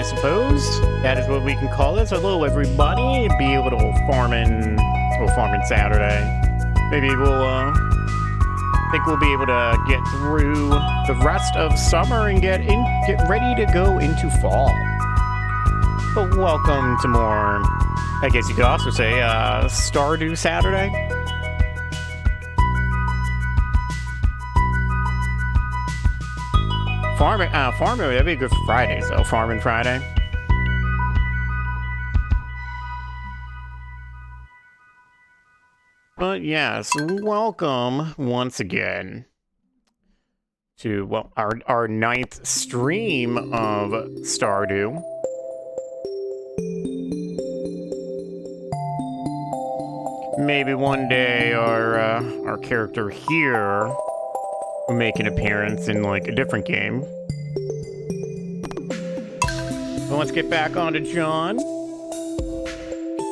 I suppose. That is what we can call this. Hello, everybody. Be a little farming Saturday. Maybe we'll, think we'll be able to get through the rest of summer and get ready to go into fall. But welcome to more, I guess you could also say, Stardew Saturday. Farming, that'd be a good Friday, so Farming Friday. But yes, welcome once again to, well, our ninth stream of Stardew. Maybe one day our character here will make an appearance in like a different game. But let's get back on to John.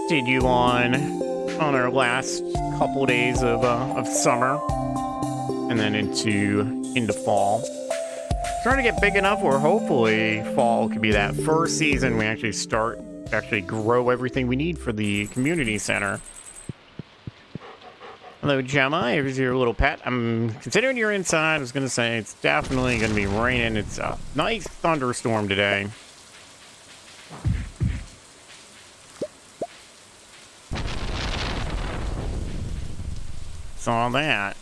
Continue on our last couple days of summer, and then into fall. Starting to get big enough where hopefully fall could be that first season we actually grow everything we need for the community center. Hello, Gemma. Here's your little pet. I'm considering you're inside. I was going to say it's definitely going to be raining. It's a nice thunderstorm today. Saw that.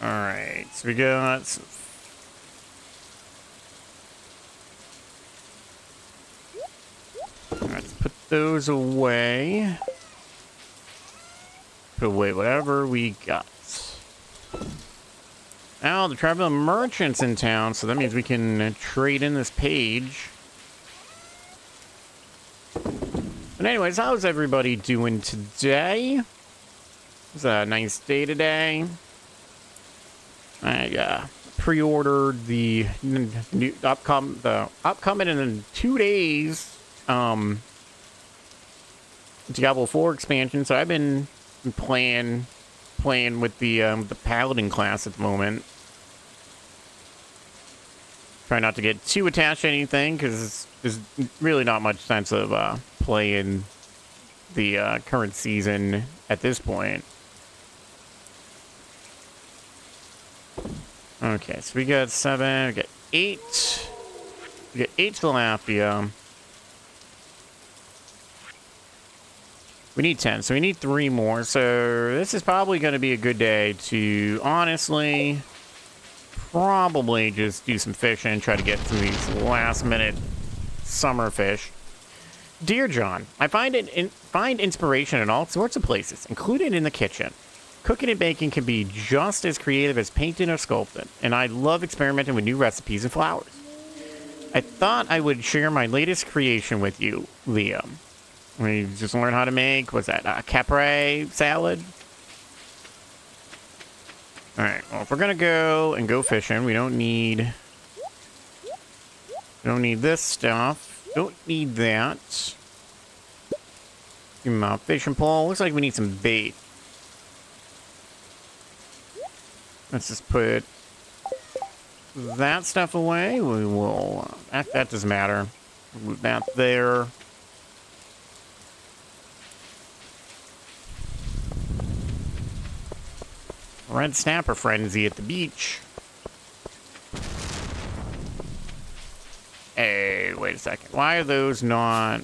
Alright, so we got some... Let's put those away. Put away whatever we got. Now, the traveling merchant's in town, so that means we can trade in this page. But anyways, how's everybody doing today? It's a nice day today. I pre-ordered the new upcoming in 2 days Diablo 4 expansion. So I've been playing with the paladin class at the moment. Try not to get too attached to anything because there's really not much sense of playing the current season at this point. Okay, so we got 7, we got 8. We got 8 tilapia. We need 10, so we need 3 more. So this is probably going to be a good day to, honestly, probably just do some fishing, try to get some of these last-minute summer fish. Dear John, I find inspiration in all sorts of places, including in the kitchen. Cooking and baking can be just as creative as painting or sculpting, and I love experimenting with new recipes and flowers. I thought I would share my latest creation with you, Liam. We just learned how to make, what's that, capre salad? Alright, well, if we're gonna go fishing, we don't need this stuff. Don't need that. Give me my fishing pole. Looks like we need some bait. Let's just put that stuff away. We will... that doesn't matter. Move that there. Red snapper frenzy at the beach. Hey, wait a second. Why are those not...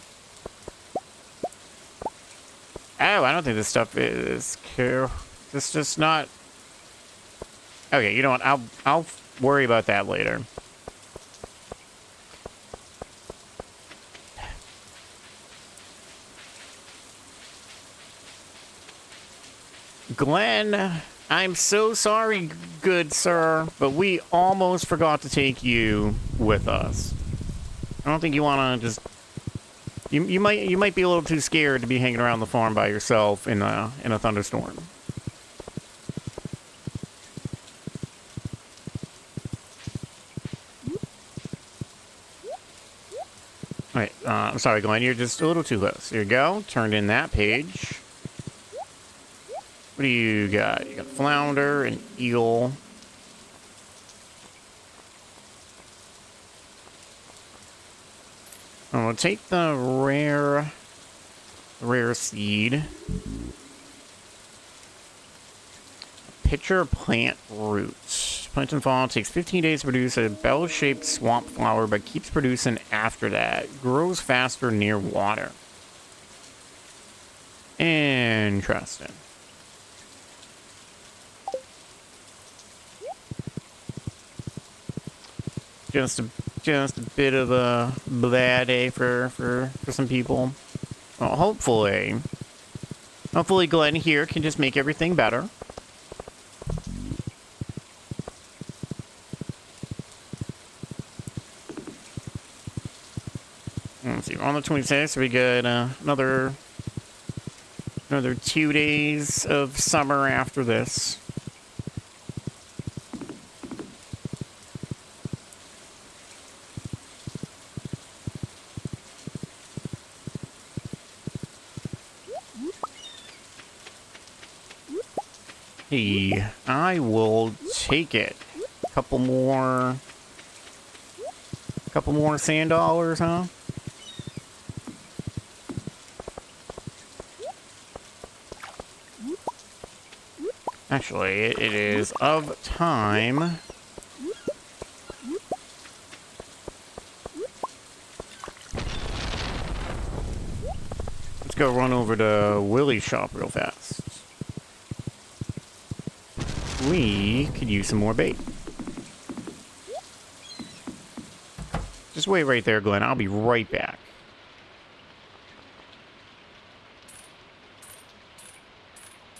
Oh, I don't think this stuff is... It's just not... Okay, you know what? I'll worry about that later. Glenn, I'm so sorry, good sir, but we almost forgot to take you with us. I don't think you want to just... You might be a little too scared to be hanging around the farm by yourself in a thunderstorm. Alright, I'm sorry, Glenn, you're just a little too close. Here you go, turned in that page. What do you got? You got flounder and eel. We'll take the rare seed. Pitcher plant roots. Plant and fall takes 15 days to produce a bell-shaped swamp flower, but keeps producing after that. Grows faster near water. Interesting. Just a bit of a bad day for some people. Well, hopefully Glenn here can just make everything better. Let's see, on the 26th, we got another 2 days of summer after this. Hey, I will take it. Couple more sand dollars, huh? Actually, it is of time. Let's go run over to Willie's shop real fast. We could use some more bait. Just wait right there, Glenn. I'll be right back.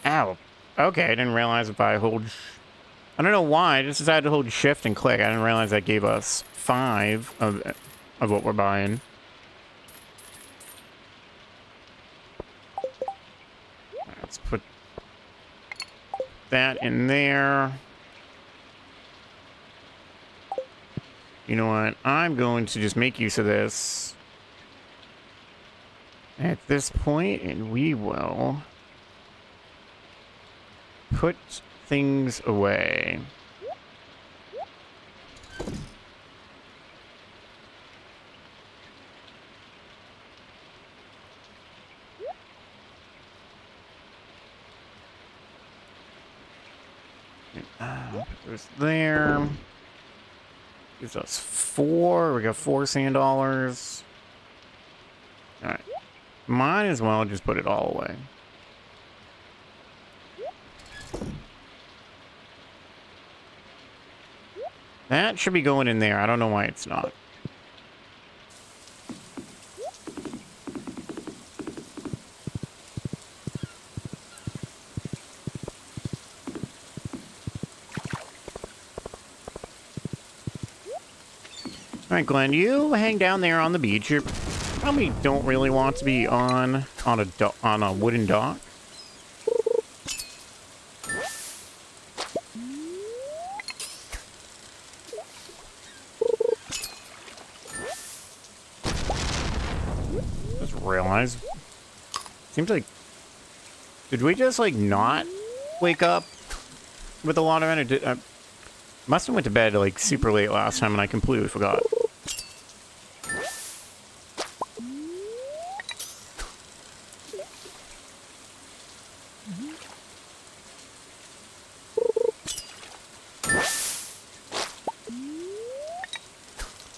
Ow. Okay, I didn't realize if I hold... I don't know why. I just decided to hold shift and click. I didn't realize that gave us 5 of what we're buying. Let's put that in there. You know what? I'm going to just make use of this at this point, and we will put things away. Put those there. Gives us 4. We got 4 sand dollars. Alright. Might as well just put it all away. That should be going in there. I don't know why it's not. Alright, Glenn, you hang down there on the beach. You probably don't really want to be on a wooden dock. Just realized. Seems like... Did we just, like, not wake up with a lot of energy? Must have went to bed, like, super late last time and I completely forgot.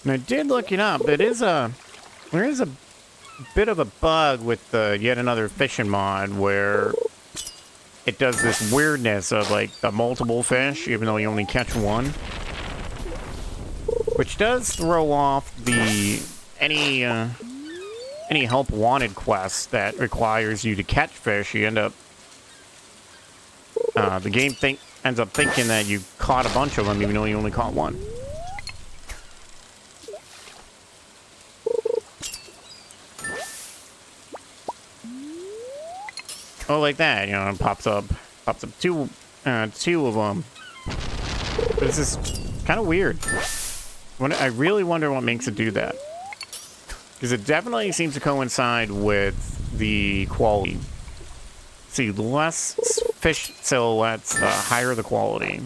And I did look it up. There is a bit of a bug with the yet another fishing mod where it does this weirdness of like the multiple fish, even though you only catch one, which does throw off the any help wanted quest that requires you to catch fish. You end up the game ends up thinking that you caught a bunch of them, even though you only caught one. Oh, like that, you know, it pops up two of them. But this is kind of weird. I really wonder what makes it do that. Because it definitely seems to coincide with the quality. See, the less fish silhouettes, the higher the quality.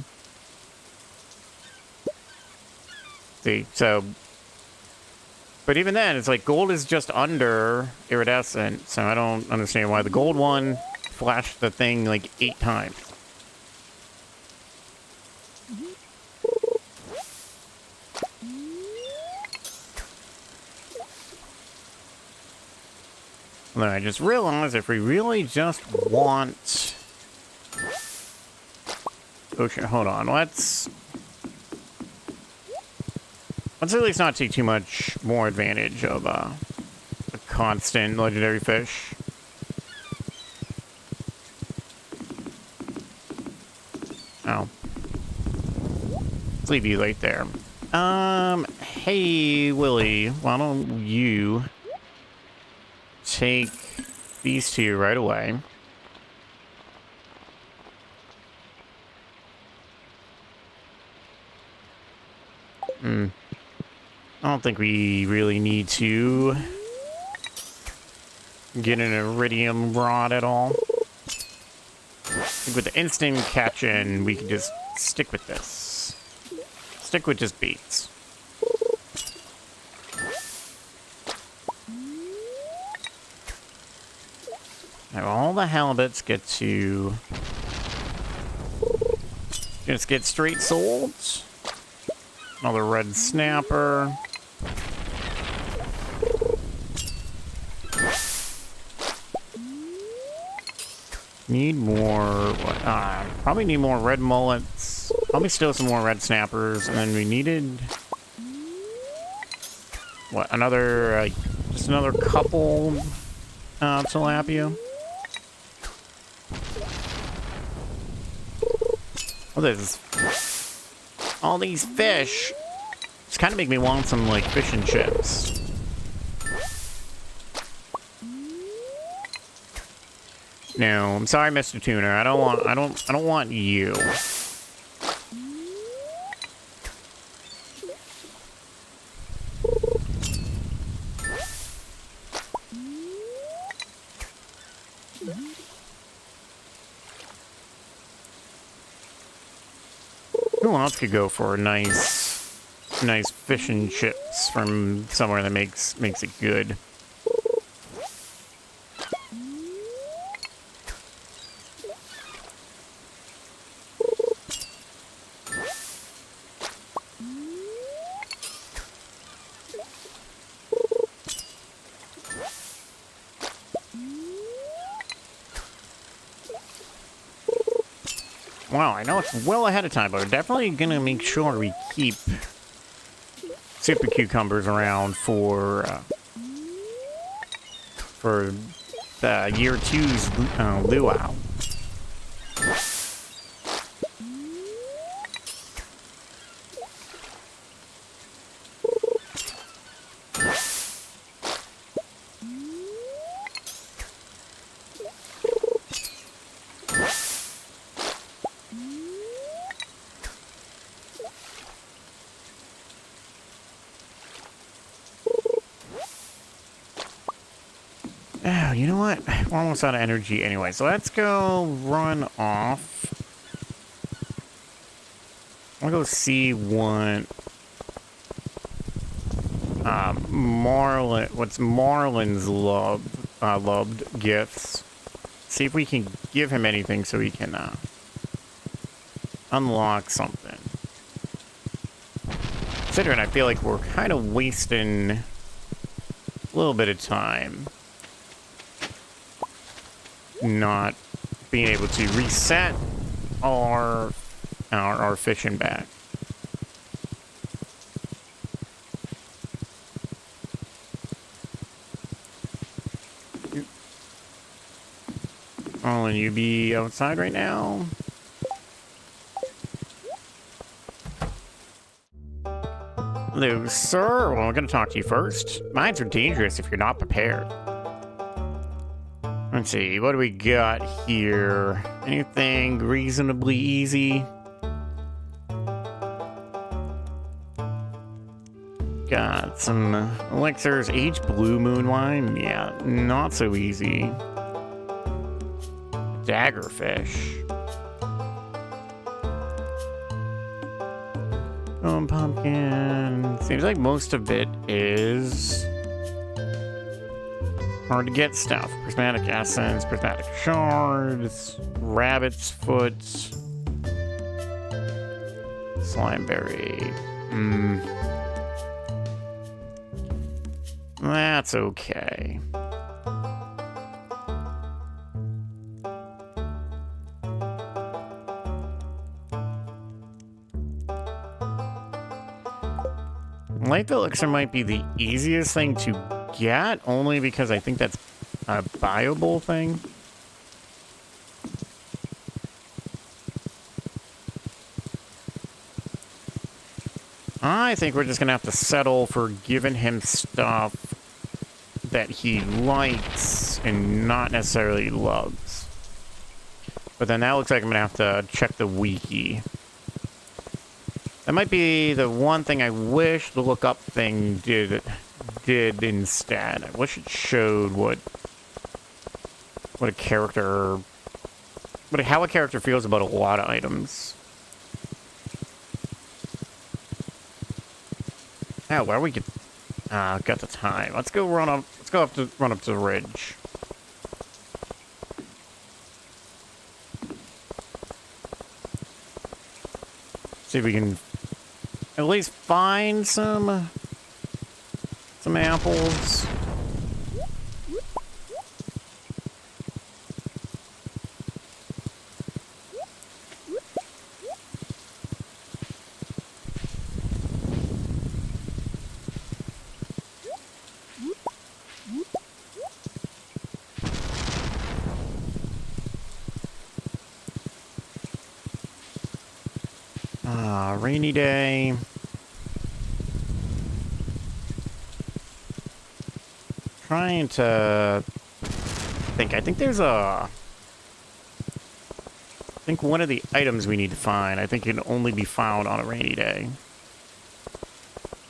See, so But even then, it's like gold is just under iridescent, so I don't understand why the gold one flashed the thing like 8 times. Then I just realized if we really just want... Ocean, hold on, let's at least not take too much more advantage of a constant legendary fish. Oh. Let's leave you right there. Hey, Willie, why don't you take these 2 right away? I don't think we really need to get an iridium rod at all. I think with the instant catch-in, we can just stick with this. Stick with just baits. Now all the halibuts get to just get straight sold. Another red snapper. Need more, probably need more red mullets. Probably still some more red snappers. And then we needed, what, another, just another couple tilapia. Oh, there's all these fish. It's kind of make me want some, like, fish and chips. No, I'm sorry, Mr. Tuner. I don't want you. Who else could go for a nice fish and chips from somewhere that makes it good? Wow, I know it's well ahead of time, but we're definitely gonna make sure we keep super cucumbers around for the year 2's luau. Oh, you know what? We're almost out of energy anyway, so let's go run off. I'll go see what what's Marlin's loved gifts. See if we can give him anything so he can unlock something. Considering I feel like we're kind of wasting a little bit of time not being able to reset our fishing back. Oh, and you be outside right now? Hello, sir. Well, I'm going to talk to you first. Mines are dangerous if you're not prepared. Let's see, what do we got here? Anything reasonably easy? Got some elixirs. Aged blue moon wine? Yeah, not so easy. Daggerfish. Pumpkin. Let's Seems like most of it is hard to get stuff. Prismatic essence, prismatic shards, rabbit's foot, slimeberry. That's okay. Light elixir might be the easiest thing to get, only because I think that's a buyable thing. I think we're just gonna have to settle for giving him stuff that he likes and not necessarily loves. But then that looks like I'm gonna have to check the wiki. That might be the one thing I wish the lookup thing did instead. I wish it showed how a character feels about a lot of items. Oh, where we get got the time. Let's go run up to the ridge. See if we can at least find some apples. Rainy day. Trying to think. I think one of the items we need to find, I think, can only be found on a rainy day.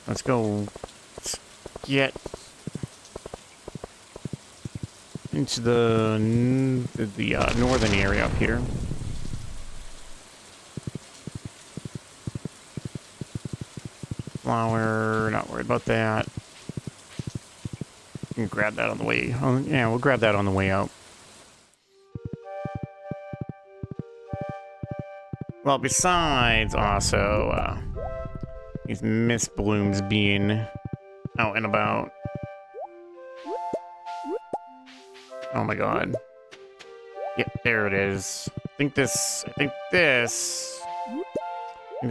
Let's go. Let's get into the northern area up here. Flower, not worried about that. We can grab that on the way. Oh, yeah, we'll grab that on the way out. Well, besides also these Miss Blooms being out and about. Oh my god. Yep, there it is. I think this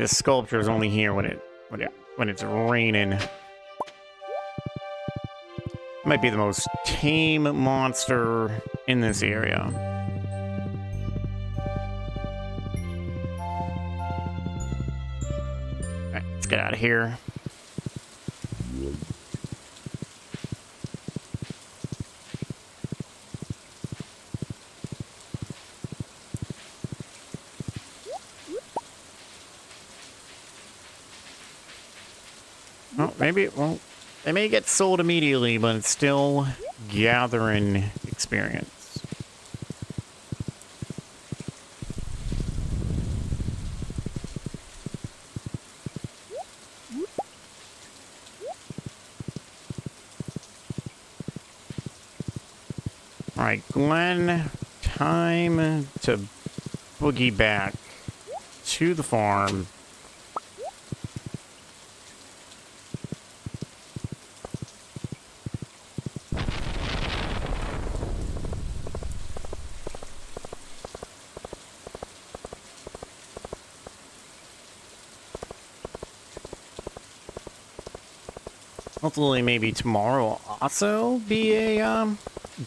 sculpture is only here when it's raining. Might be the most tame monster in this area. Alright, let's get out of here. Well, maybe it won't. They may get sold immediately, but it's still gathering experience. All right, Glenn, time to boogie back to the farm. Hopefully, maybe tomorrow will also be a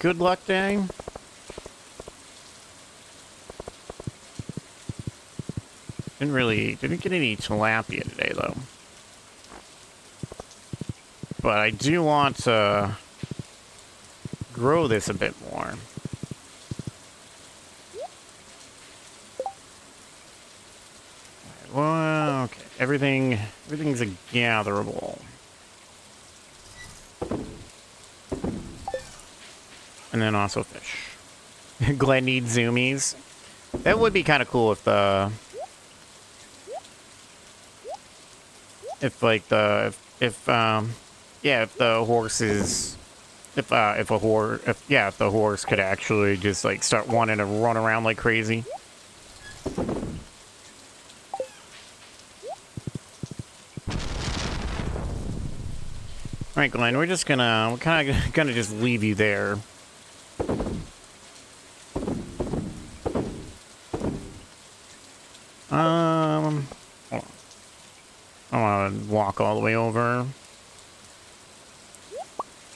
good luck day. Didn't get any tilapia today though. But I do want to grow this a bit more. Well, okay, everything's a gatherable. And then also fish. Glenn needs zoomies. That would be kind of cool if if yeah, if the horses, if the horse could actually just like start wanting to run around like crazy. All right, Glenn, we're kind of gonna just leave you there. Hold on. I want to walk all the way over.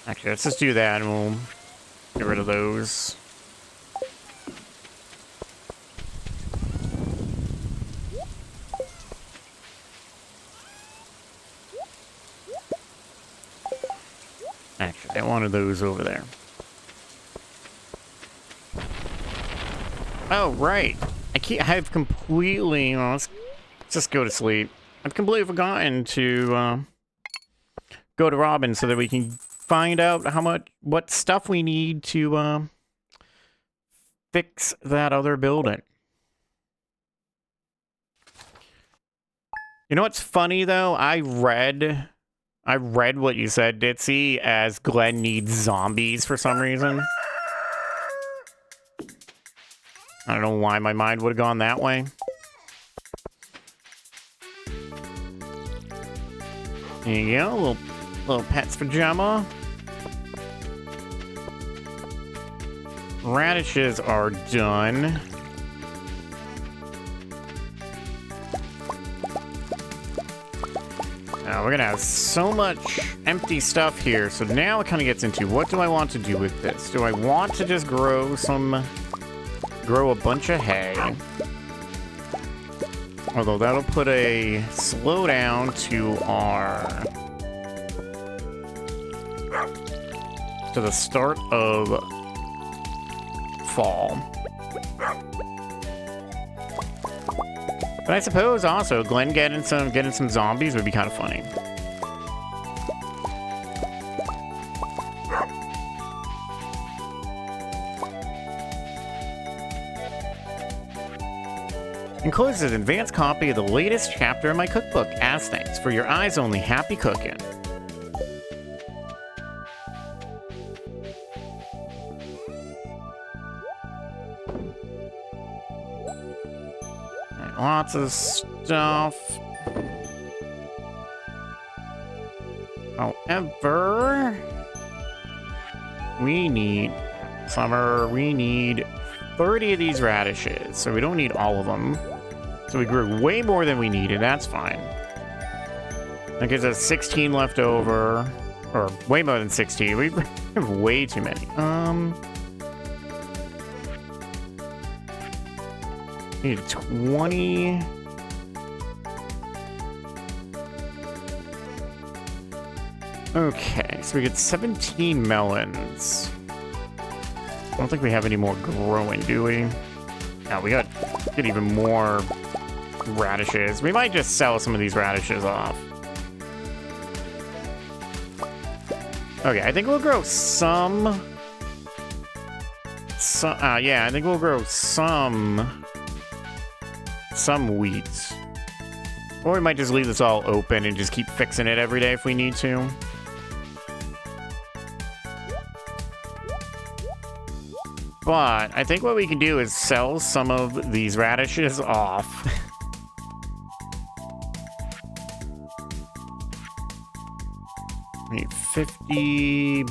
Actually, let's just do that and we'll get rid of those. Actually, I wanted those over there. Oh, right. I've completely, well, let's just go to sleep. I've completely forgotten to go to Robin so that we can find out what stuff we need to fix that other building. You know what's funny though? I read what you said, Ditzy, as Glenn needs zombies for some reason. I don't know why my mind would have gone that way. There you go, little pet's pajama. Radishes are done. Now we're gonna have so much empty stuff here, so now it kind of gets into what do I want to do with this? Do I want to just grow a bunch of hay? Although that'll put a slowdown to the start of fall. But I suppose also Glenn getting some zombies would be kind of funny. Enclosed is an advanced copy of the latest chapter of my cookbook, as thanks for your eyes-only happy cooking. Right, lots of stuff. However, we need 30 of these radishes, so we don't need all of them. So we grew way more than we needed, that's fine. That gives us 16 left over, or way more than 16. We have way too many. Need 20. Okay, so we get 17 melons. I don't think we have any more growing, do we? No, we got even more radishes. We might just sell some of these radishes off. Okay, I think we'll grow some. Yeah, I think we'll grow some wheat. Or we might just leave this all open and just keep fixing it every day if we need to. But I think what we can do is sell some of these radishes off. We need 50.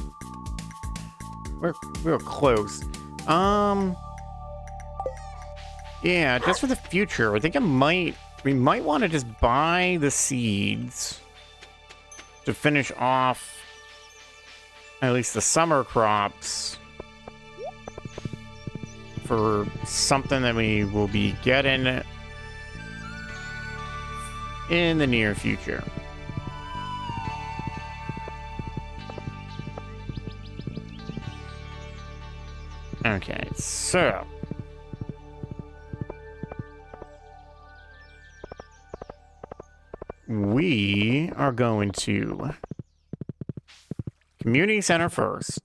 We're close. Yeah, just for the future, I think we might want to just buy the seeds to finish off at least the summer crops for something that we will be getting in the near future. Okay, so we are going to community center first,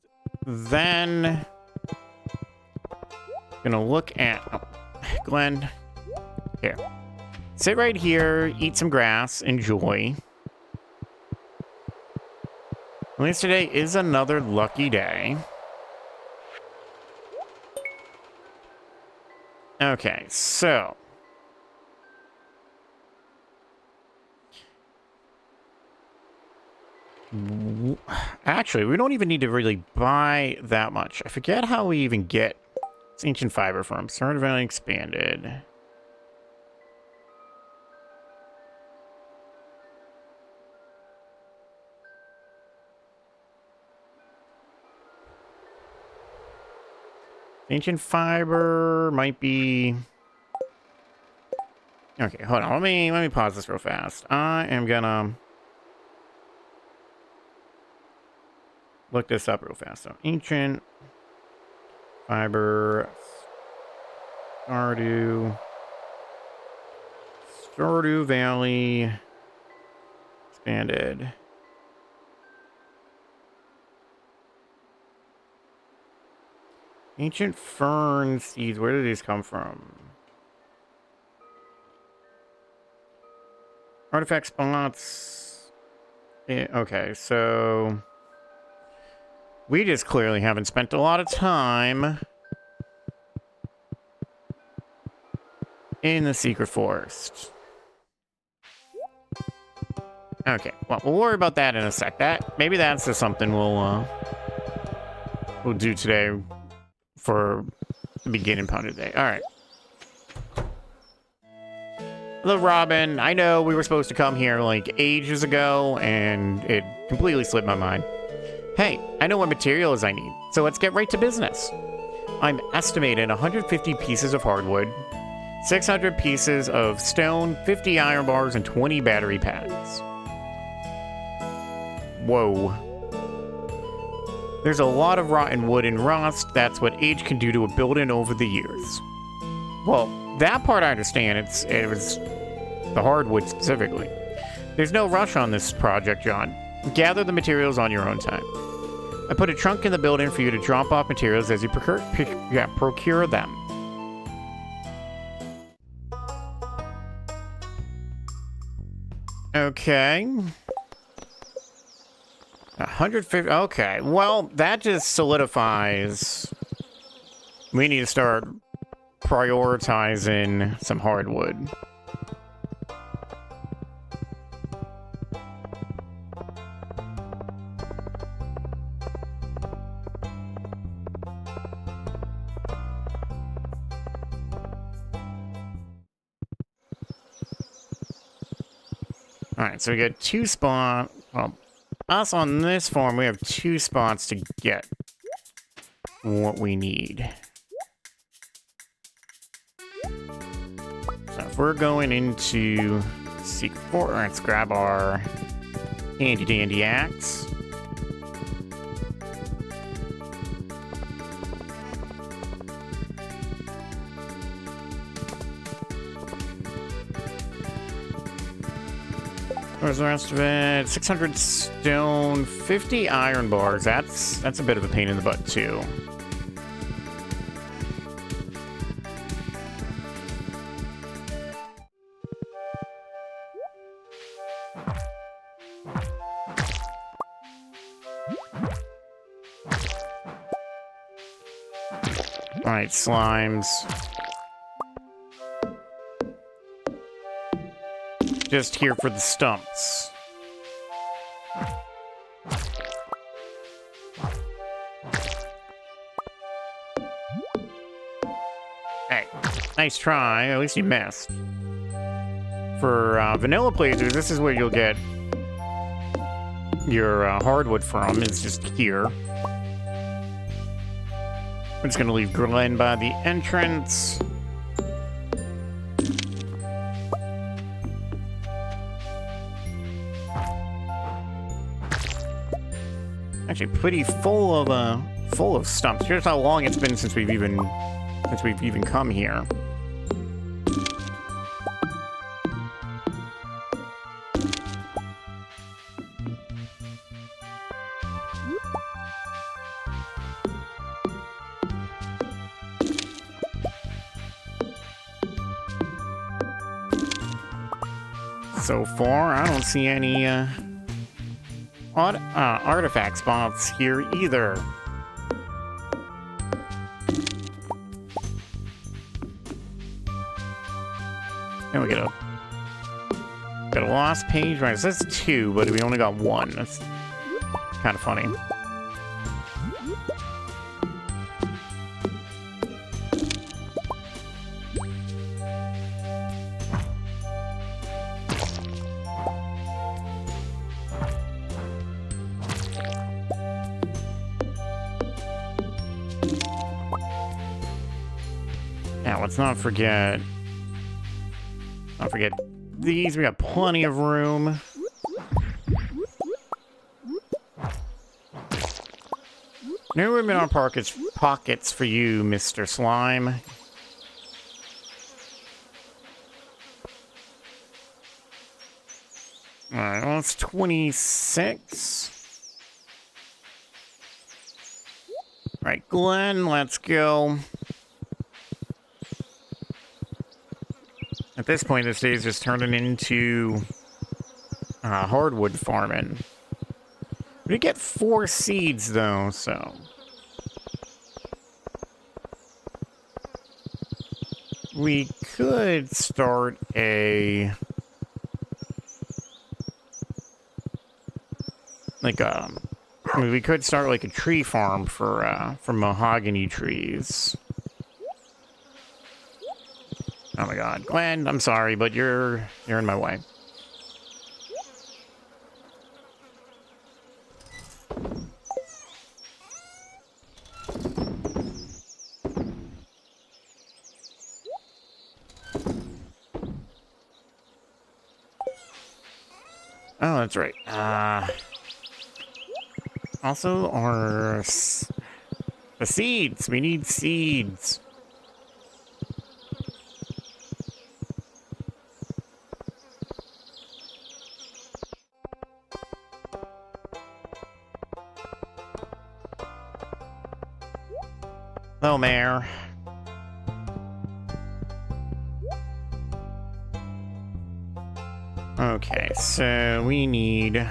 then gonna look at Glenn. Here, sit right here, eat some grass, enjoy. least today is another lucky day. Okay, so... Actually, we don't even need to really buy that much. I forget how we even get this ancient fiber from Stardew Valley Expanded. Ancient fiber might be... Okay, hold on. Let me pause this real fast. I am gonna look this up real fast. So, ancient fiber, Stardew Valley Expanded. Ancient fern seeds. Where do these come from? Artifact spots. Yeah, okay, so we just clearly haven't spent a lot of time in the secret forest. Okay, well, we'll worry about that in a sec. Maybe that's just something we'll do today for the beginning part of the day. All right. Hello, Robin. I know we were supposed to come here like ages ago, and it completely slipped my mind. Hey, I know what materials I need, so let's get right to business. I'm estimating 150 pieces of hardwood, 600 pieces of stone, 50 iron bars, and 20 battery pads. Whoa. There's a lot of rotten wood and rust. That's what age can do to a building over the years. Well, that part I understand. It was the hardwood specifically. There's no rush on this project, John. Gather the materials on your own time. I put a trunk in the building for you to drop off materials as you procure them. Okay. 150. Okay. Well, that just solidifies. We need to start prioritizing some hardwood. All right, so we got 2 spots. Well, us on this farm, we have 2 spots to get what we need. So if we're going into Secret Forest, let's grab our handy dandy axe. Where's the rest of it? 600 stone, 50 iron bars. That's a bit of a pain in the butt too. All right, slimes. Just here for the stumps. Hey, nice try. At least you missed. For vanilla players, this is where you'll get your hardwood from. It's just here. I'm just gonna leave Glenn by the entrance. Actually, pretty full of stumps. Here's how long it's been since we've even come here. So far, I don't see any odd artifact spots here either. And we get a lost page. Right, so that's 2, but we only got 1. That's kind of funny. Now, let's not forget these. We got plenty of room. No room in our pockets for you, Mr. Slime. Alright, well, it's 26. Alright, Glenn, let's go. At this point, this day is just turning into hardwood farming. We did get 4 seeds, though, so... we could start a... I mean, we could start, like, a tree farm for mahogany trees. Oh my god. Glenn, I'm sorry, but you're in my way. Oh, that's right. Also, the seeds. We need seeds. Hello, Mayor. Okay, so we need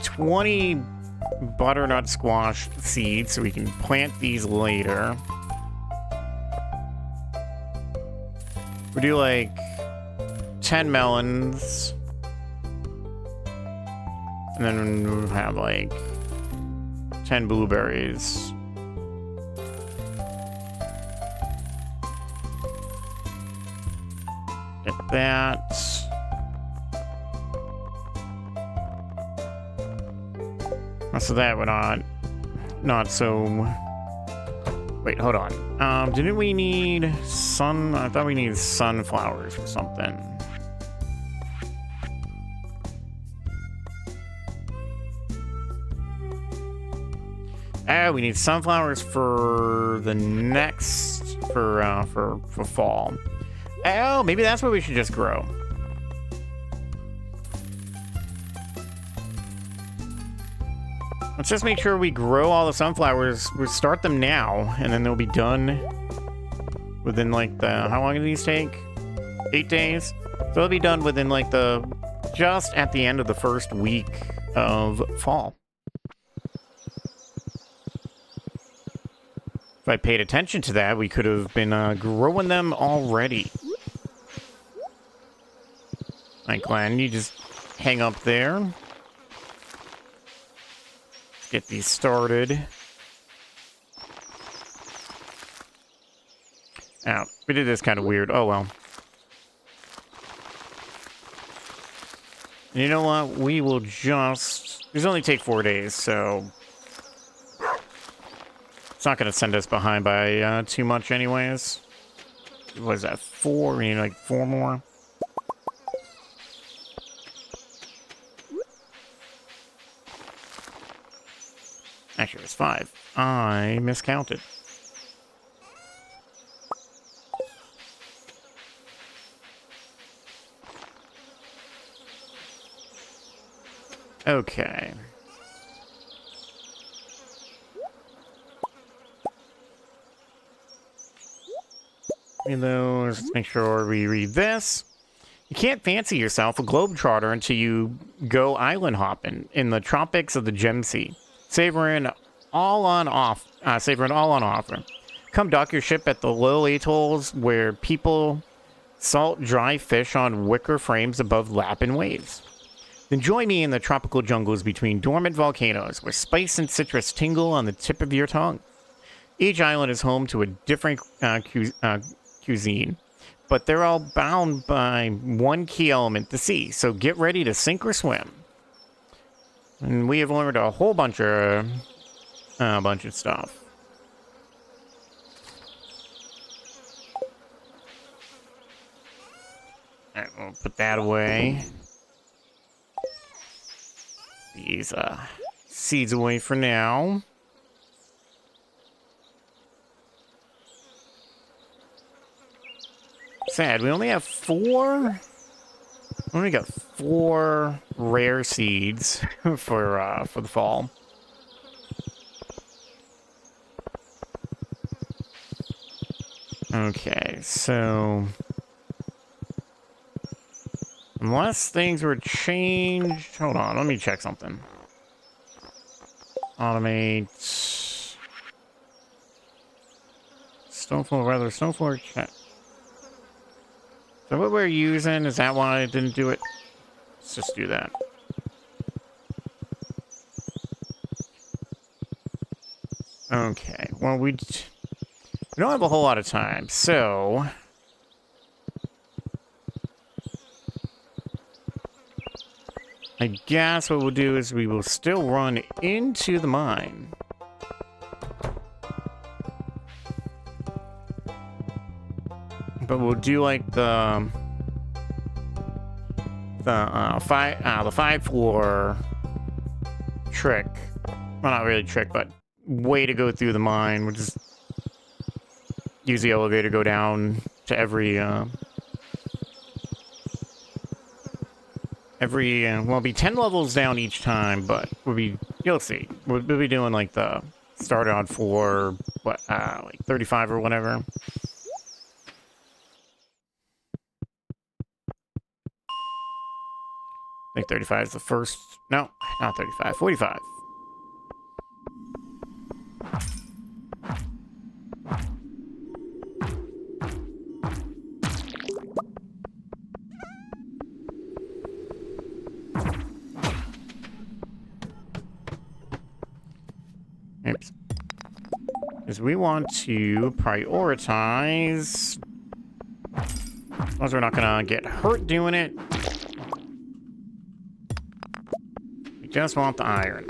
20 butternut squash seeds so we can plant these later. We do like 10 melons. And then we'll have like 10 blueberries. Get that. So that would not so... Wait, hold on. Didn't we need I thought we needed sunflowers or something. Oh, we need sunflowers for the next... for fall. Oh, maybe that's what we should just grow. Let's just make sure we grow all the sunflowers. We start them now, and then they'll be done within, like, how long do these take? 8 days? So they'll be done within, like, just at the end of the first week of fall. If I paid attention to that, we could have been growing them already. Like, Glenn, you just hang up there. Let's get these started. Oh, we did this kind of weird. Oh, well. And you know what? We will just... These only take 4 days, so... It's not going to send us behind by too much anyways. What is that? 4? We need like 4 more. Actually, it's 5. I miscounted. Okay. Let's make sure we read this. You can't fancy yourself a globetrotter until you go island hopping in the tropics of the Gem Sea, savoring all on offer. Come dock your ship at the little atolls where people salt dry fish on wicker frames above lapping waves. Then join me in the tropical jungles between dormant volcanoes where spice and citrus tingle on the tip of your tongue. Each island is home to a different cuisine, but they're all bound by one key element, the sea, so get ready to sink or swim. And we have learned a whole bunch of stuff. Alright, we'll put that away. These seeds away for now. Sad, we only have 4. We only got 4 rare seeds for the fall. Okay, so unless things were changed, hold on, let me check something. Automate Stonefloor check. So what we're using, is that why I didn't do it? Let's just do that. Okay, well, we don't have a whole lot of time, so I guess what we'll do is we will still run into the mine. But we'll do like the 5-floor trick. Well, not really trick, but way to go through the mine. We'll just use the elevator to go down to every well, it'll be 10 levels down each time, but you'll see. We'll be doing like the start on floor, like 35 or whatever. I think 35 is the first. No, not 35. 45. Oops. Because we want to prioritize. As long as we're not gonna get hurt doing it. Just want the iron.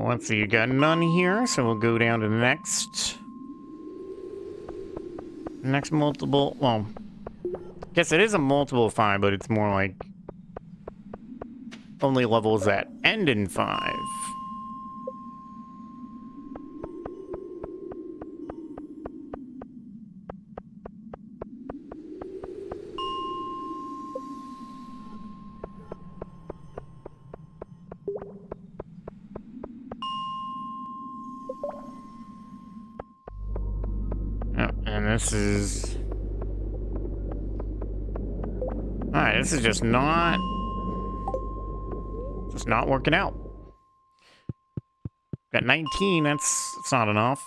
Let's see, you got none here, so we'll go down to the next multiple. Well, I guess it is a multiple 5, but it's more like only levels that end in 5. This is... Alright, this is just not working out. Got 19, that's not enough.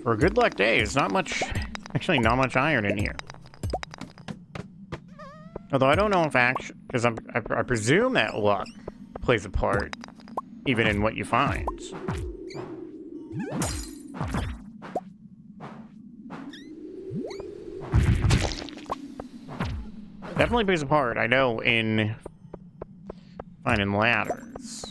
For a good luck day, there's not much, actually not much iron in here. Although I don't know if actually, because I presume that luck plays a part, even in what you find. Definitely plays a part, I know, in finding ladders.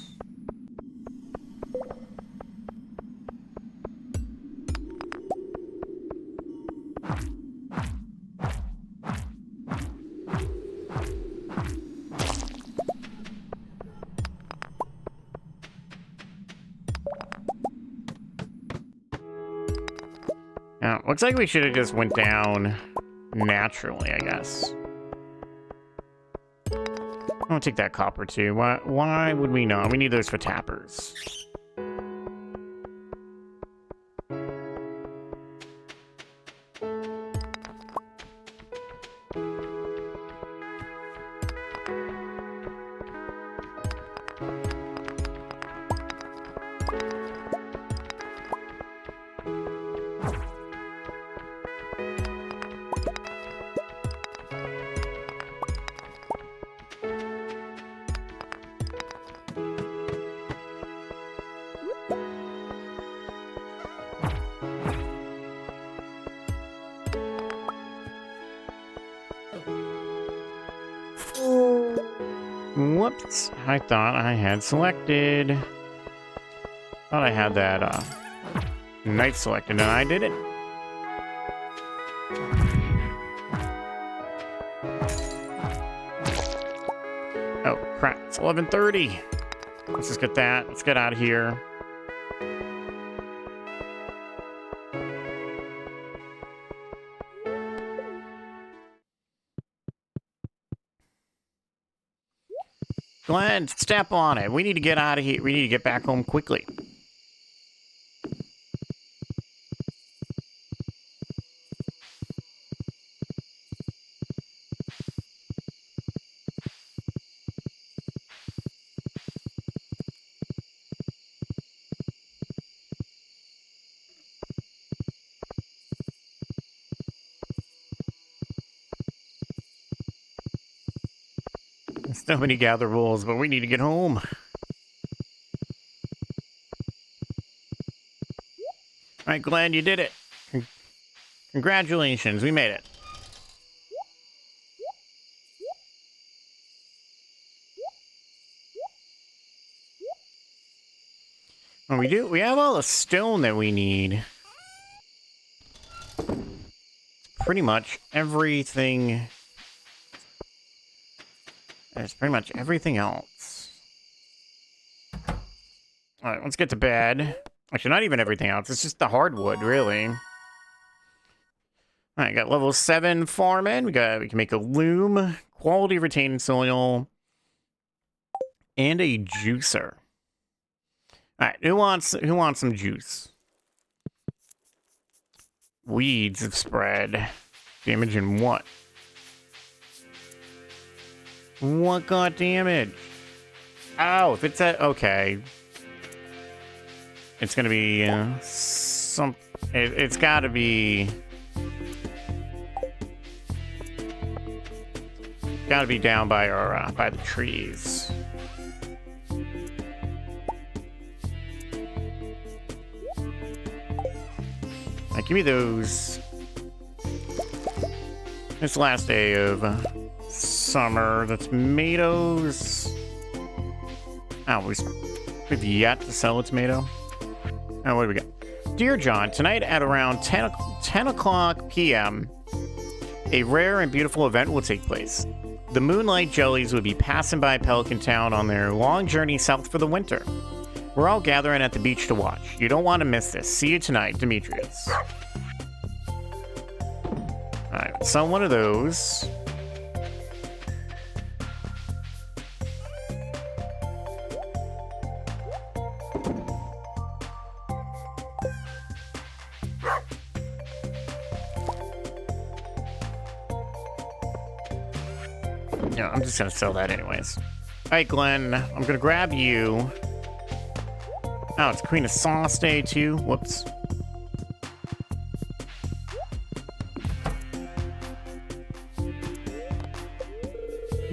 Now, looks like we should have just went down naturally, I guess. I'll take that copper too. Why would we know? We need those for tappers. Whoops, I thought I had selected. Thought I had that night selected, and I did it. Oh crap, it's 11:30. Let's just get that. Let's get out of here. Glenn, step on it. We need to get out of here. We need to get back home quickly. So many gather rules, but we need to get home. All right, Glenn, you did it. Congratulations, we made it. Oh, we do. We have all the stone that we need. Pretty much everything. There's pretty much everything else. Alright, let's get to bed. Actually, not even everything else. It's just the hardwood, really. Alright, got level 7 farming. We can make a loom, quality retaining soil, and a juicer. Alright, who wants some juice? Weeds have spread. Damage in what? What got damaged? Oh, if it's at... Okay. It's gonna be... It's gotta be... Gotta be down by our... by the trees. Give me those. This last day of summer, the tomatoes. Oh, we've yet to sell a tomato. Oh, what do we got? Dear John, tonight at around 10 o'clock p.m., a rare and beautiful event will take place. The Moonlight Jellies will be passing by Pelican Town on their long journey south for the winter. We're all gathering at the beach to watch. You don't want to miss this. See you tonight, Demetrius. Alright, sell one of those. No, I'm just gonna sell that anyways. Alright, Glenn, I'm gonna grab you. Oh, it's Queen of Sauce Day, too. Whoops.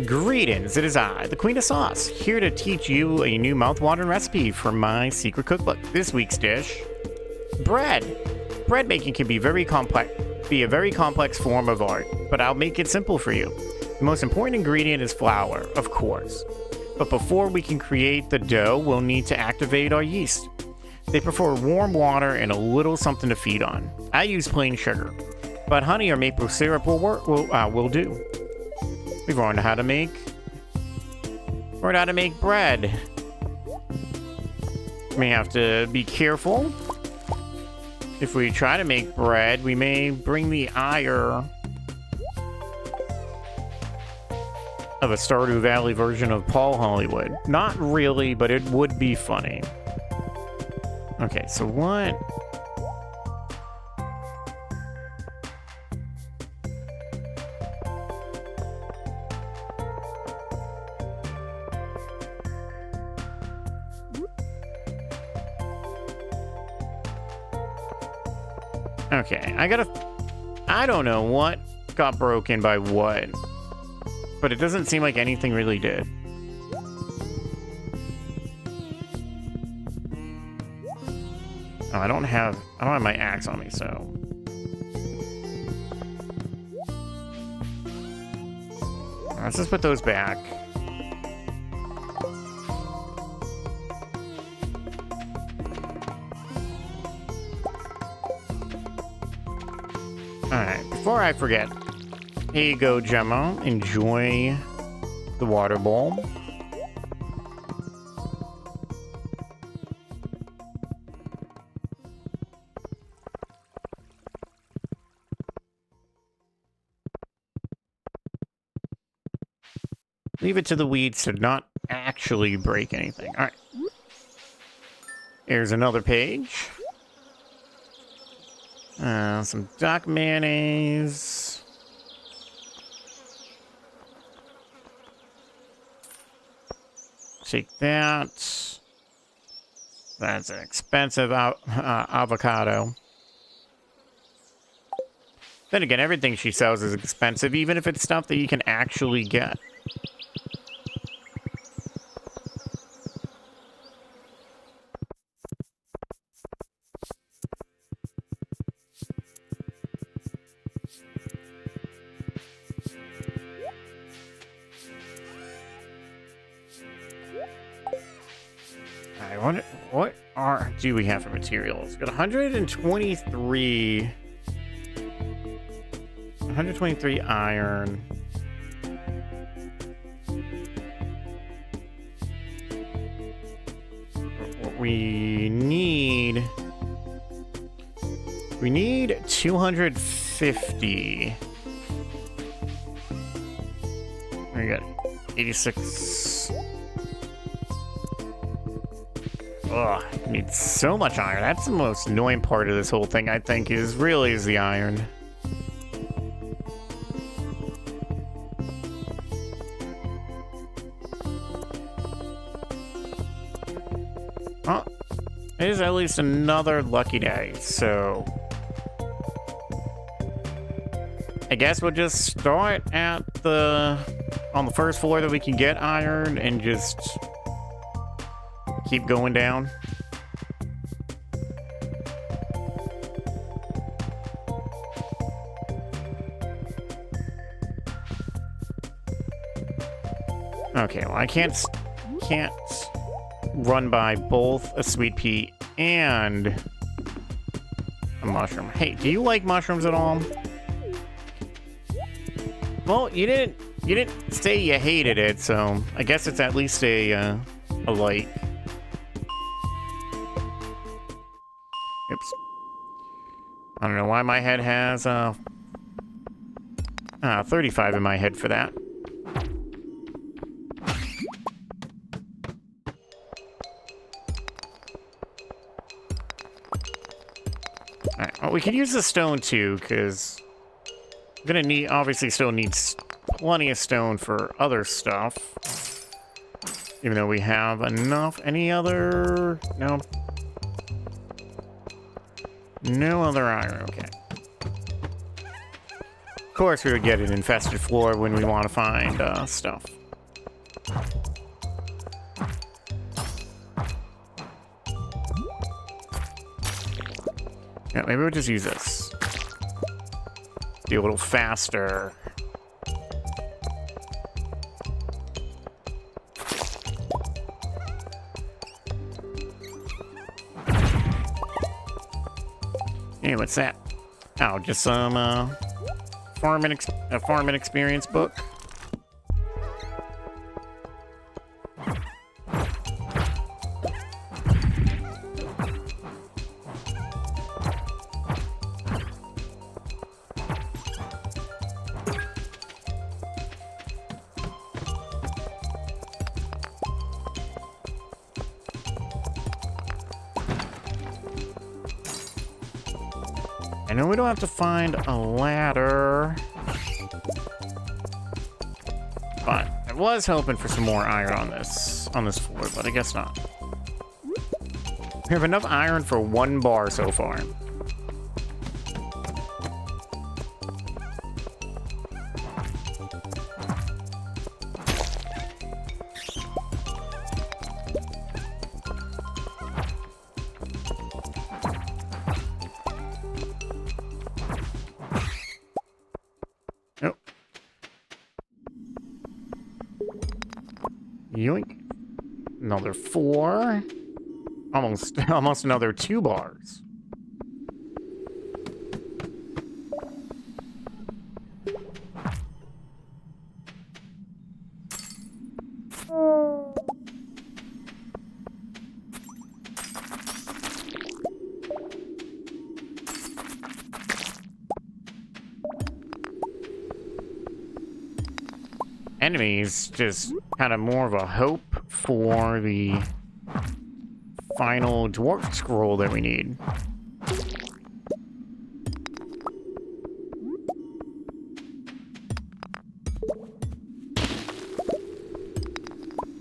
Greetings, it is I, the Queen of Sauce, here to teach you a new mouth-watering recipe from my secret cookbook. This week's dish, bread. Bread making can be a very complex form of art, but I'll make it simple for you. The most important ingredient is flour, of course. But before we can create the dough, we'll need to activate our yeast. They prefer warm water and a little something to feed on. I use plain sugar, but honey or maple syrup will do. We've learned how to make bread. We have to be careful. If we try to make bread, we may bring the ire of a Stardew Valley version of Paul Hollywood. Not really, but it would be funny. Okay, so what? Okay, I don't know what got broken by what, but it doesn't seem like anything really did. Oh, I don't have my axe on me, so. Let's just put those back. Alright, before I forget, here you go, Gemma. Enjoy the water bowl. Leave it to the weeds to not actually break anything. Alright. Here's another page. Some duck mayonnaise. Take that. That's an expensive avocado. Then again, everything she sells is expensive, even if it's stuff that you can actually get. What do we have for materials? We've got 123 iron. We need 250. We got 86. Ugh, I need so much iron. That's the most annoying part of this whole thing, I think, is the iron. Well, it is at least another lucky day, so I guess we'll just start at on the first floor that we can get iron and just keep going down. Okay, well, I can't run by both a sweet pea and a mushroom. Hey, do you like mushrooms at all? Well, you didn't say you hated it, so I guess it's at least a like. Oops. I don't know why my head has 35 in my head for that. Alright, well, we could use the stone too, because I'm gonna need, obviously still needs plenty of stone for other stuff. Even though we have enough. Any other? No. No other iron, okay. Of course, we would get an infested floor when we want to find stuff. Yeah, maybe we'll just use this. Be a little faster. Hey, what's that? Oh, just some farming experience book. I know we don't have to find a ladder, but I was hoping for some more iron on this floor, but I guess not. We have enough iron for 1 bar so far. Yoink. Another 4. Almost another 2 bars. Enemies, just kind of more of a hope for the final dwarf scroll that we need.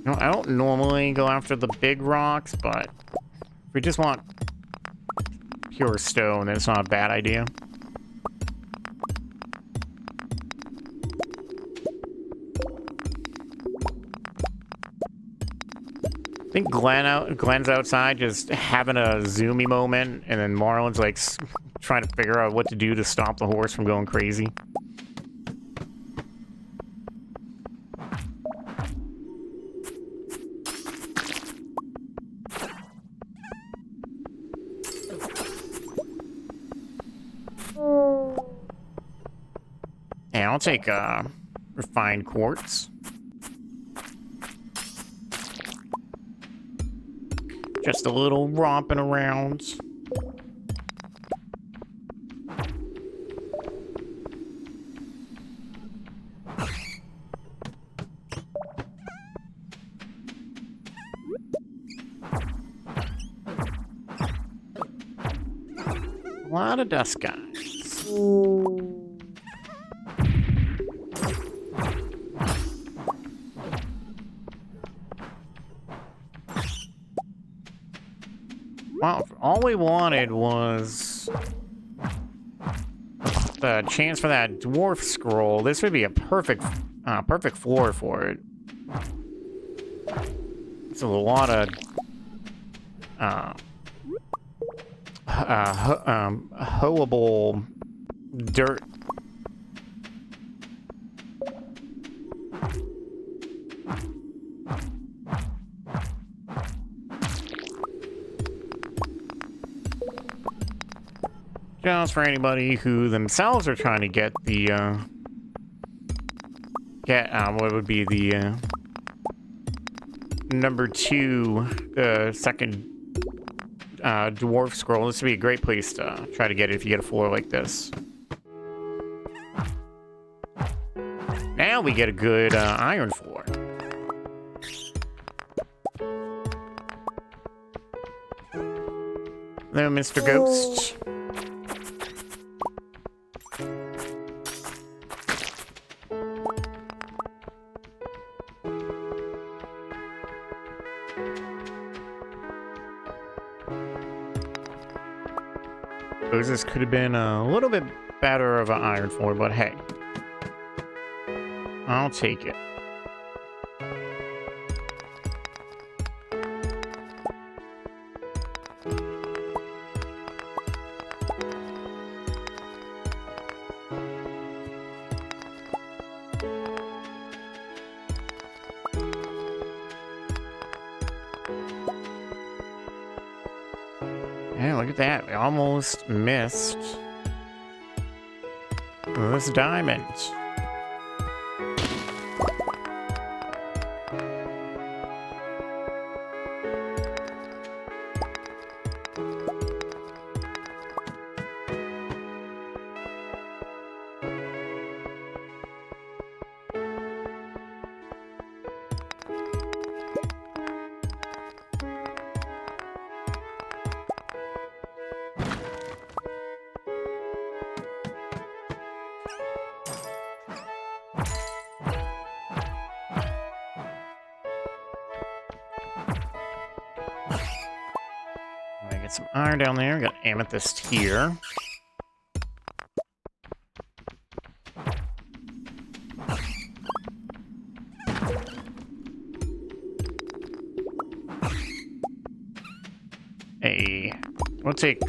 No, I don't normally go after the big rocks, but if we just want pure stone, then it's not a bad idea. I think Glenn's outside just having a zoomy moment, and then Marlon's like trying to figure out what to do to stop the horse from going crazy. And I'll take refined quartz. Just a little romping around. A lot of dust guys. Wow, all we wanted was the chance for that dwarf scroll. This would be a perfect floor for it. It's a lot of hoeable dirt. Just for anybody who themselves are trying to get the what would be the number 2 second dwarf scroll. This would be a great place to try to get it if you get a floor like this. Now we get a good iron floor. Hello, Mr. Ghost. This could have been a little bit better of an iron floor, but hey. I'll take it. Yeah, look at that. We almost missed this diamond. Get some iron down there. Got amethyst here. Hey, we'll take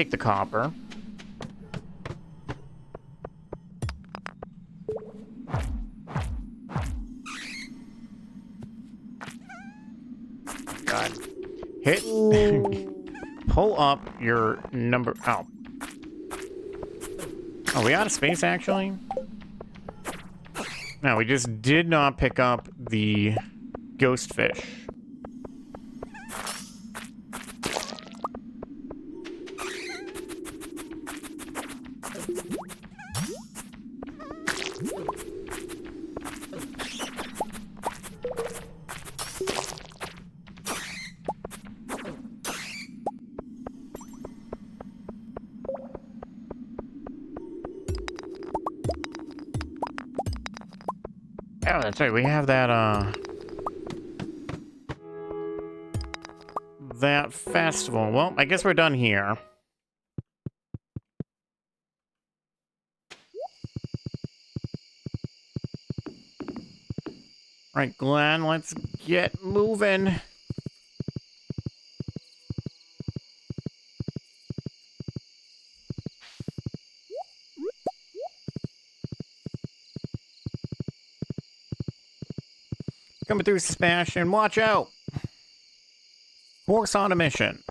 the copper. God. Hit. Pull up your number. Oh. Are we out of space, actually? No, we just did not pick up the ghost fish. Oh, that's right. We have that, that festival. Well, I guess we're done here. Right, Glenn, let's get moving. Coming through, Sebastian. Watch out. Horse on a mission.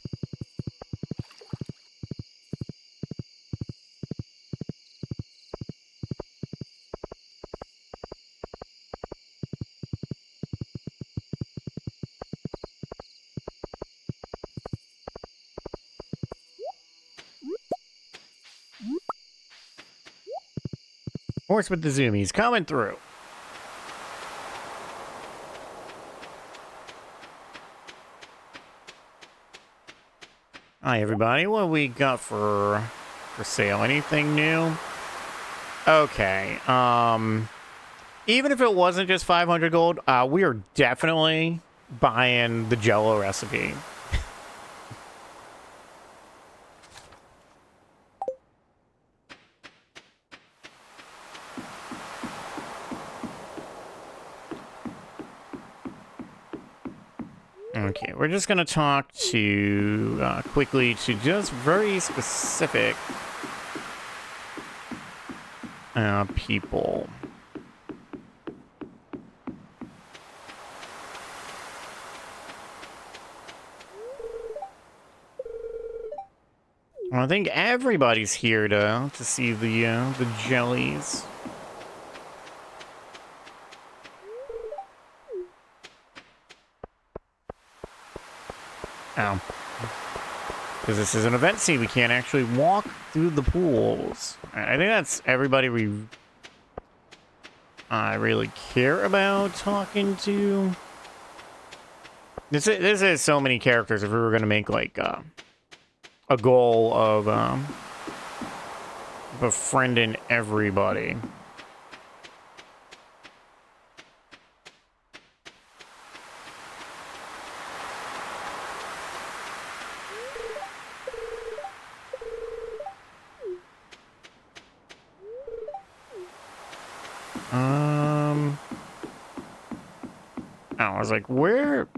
Horse with the zoomies coming through. Hi, everybody. What we got for sale? Anything new? Okay. Even if it wasn't just 500 gold, we are definitely buying the Jello recipe. Okay, we're just gonna talk to quickly to just very specific people. Well, I think everybody's here to see the jellies. Oh. Because this is an event scene, we can't actually walk through the pools. I think that's everybody we really care about talking to. This is so many characters. If we were going to make, like, a goal of befriending everybody. Oh, I was like, where?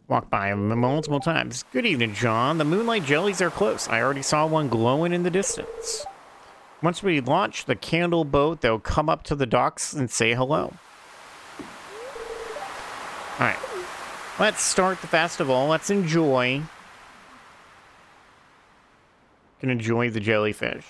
Walked by him multiple times. Good evening, John. The moonlight jellies are close. I already saw one glowing in the distance. Once we launch the candle boat, they'll come up to the docks and say hello. Alright. Let's start the festival. Let's enjoy. Can enjoy the jellyfish.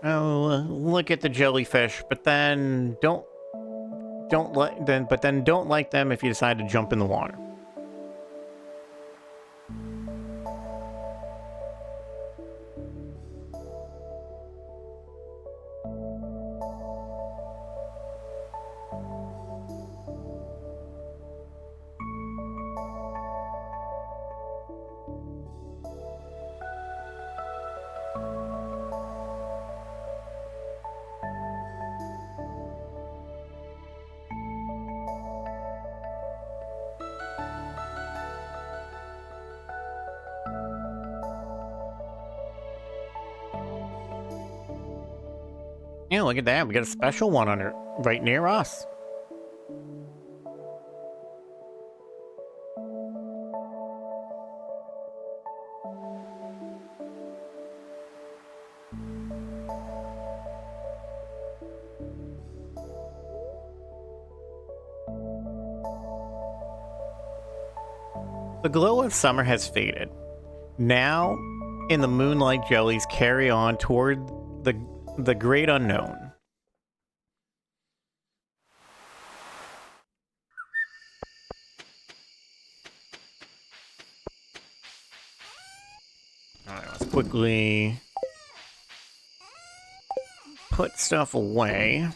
Oh, look at the jellyfish, but then don't like them if you decide to jump in the water. Yeah, look at that. We got a special one on it right near us. The glow of summer has faded. Now, in the moonlight jellies carry on toward the great unknown. Alright, let's quickly put stuff away.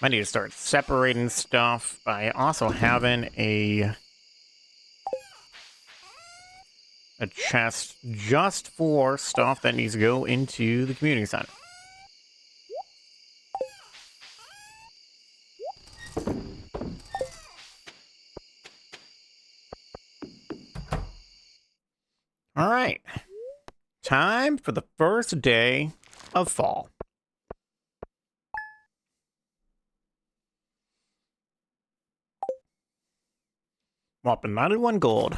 I need to start separating stuff by also having a chest just for stuff that needs to go into the community center. All right. Time for the first day of fall. Whopping 91 gold.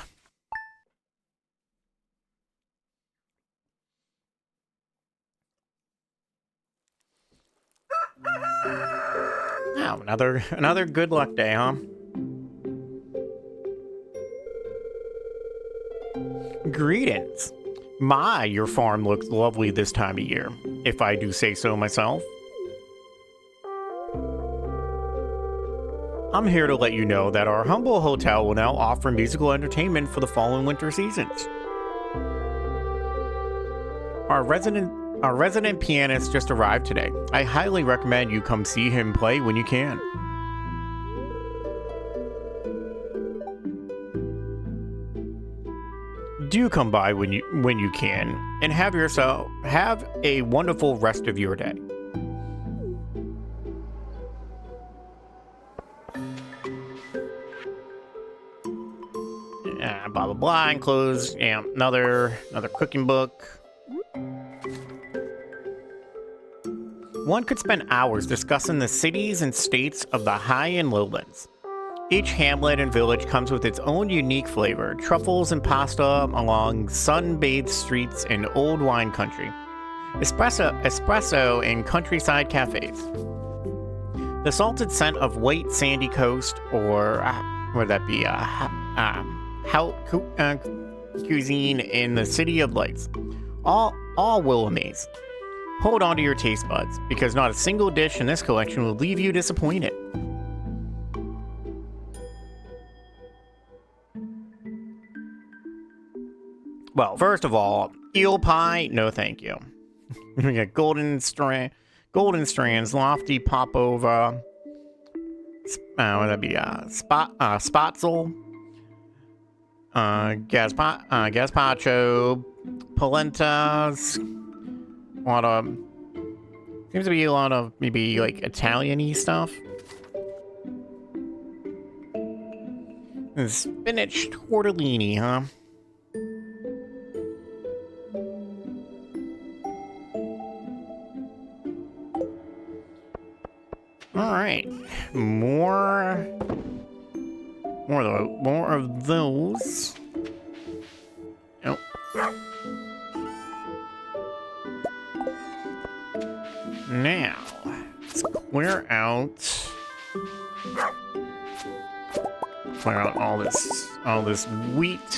Oh, another good luck day, huh? Greetings. Your farm looks lovely this time of year, if I do say so myself. I'm here to let you know that our humble hotel will now offer musical entertainment for the fall and winter seasons. Our resident pianist just arrived today. I highly recommend you come see him play when you can. Do come by when you can, and have a wonderful rest of your day. Blah blah blah. Enclosed. Yeah, another cooking book. One could spend hours discussing the cities and states of the high and lowlands. Each hamlet and village comes with its own unique flavor, truffles and pasta along sun-bathed streets in old wine country, espresso in countryside cafes. The salted scent of white sandy coast, or would that be cuisine in the city of lights, all will amaze. Hold on to your taste buds, because not a single dish in this collection will leave you disappointed. Well, first of all, eel pie, no thank you. We got golden strands, lofty popover, Would that be Spotzel, Gazpacho, Polentas. A lot of seems to be a lot of maybe like Italian-y stuff. And spinach tortellini, huh? All right, more of those. Nope. Now, let's clear out all this wheat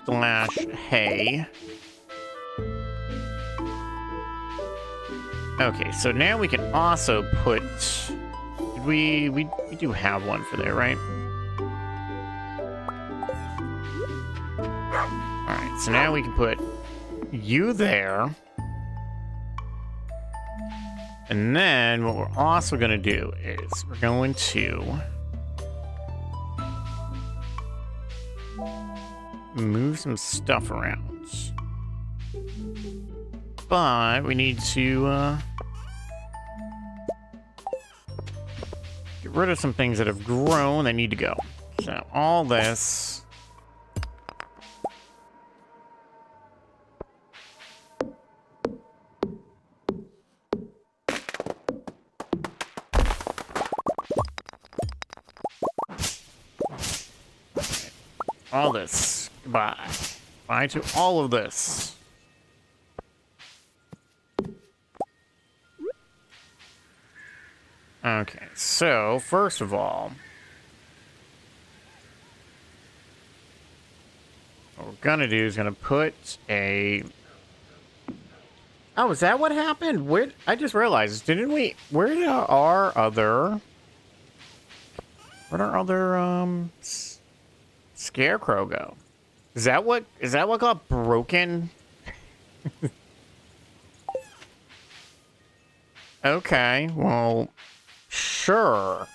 slash hay. Okay, so now we can also put. We do have one for there, right? Alright, so now we can put you there. And then what we're also going to do is we're going to move some stuff around. But we need to get rid of some things that have grown that need to go. So all this. All this. Goodbye. Bye to all of this. Okay, so first of all, what we're gonna do is gonna put a. Oh, is that what happened? Where I just realized, didn't we? Where did our other scarecrow go? Is that what got broken? Okay, well. Sure.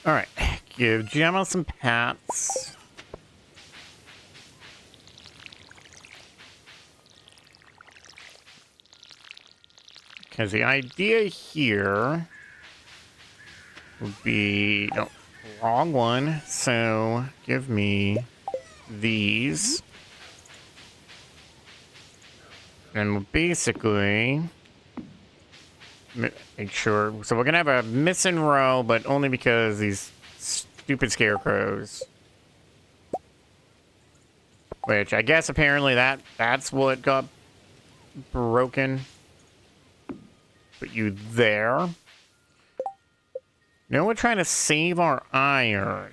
All right, give Gemma some pats. Because the idea here would be, no, wrong one. So give me these. And we'll basically make sure. So we're going to have a missing row, but only because these stupid scarecrows. Which I guess apparently that's what got broken. Put you there. Now we're trying to save our iron.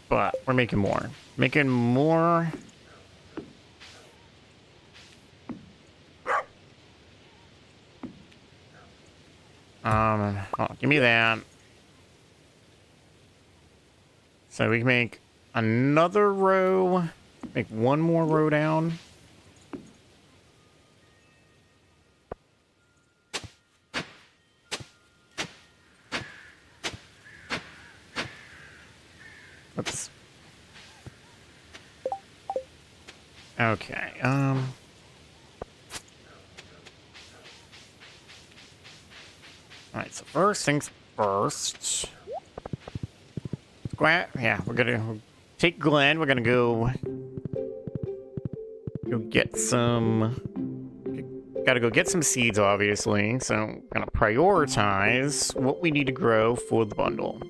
But we're making more. Making more. Oh, give me that. So we can make another row. Make one more row down. Oops. Okay, Alright, so first things first. Yeah, we're gonna take Glenn. We're gonna go get some. Gotta go get some seeds, obviously. So I'm gonna prioritize what we need to grow for the bundle.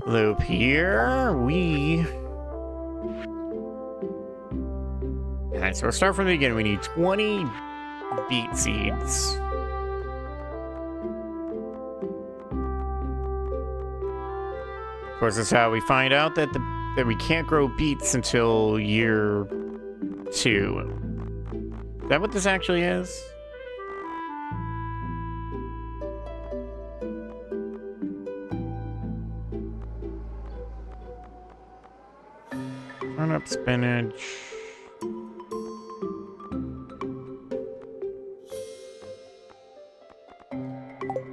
Loop here. Alright, so we'll start from the beginning. We need 20 beet seeds. course, that's how we find out that that we can't grow beets until year 2. Is that what this actually is? Turnip, spinach.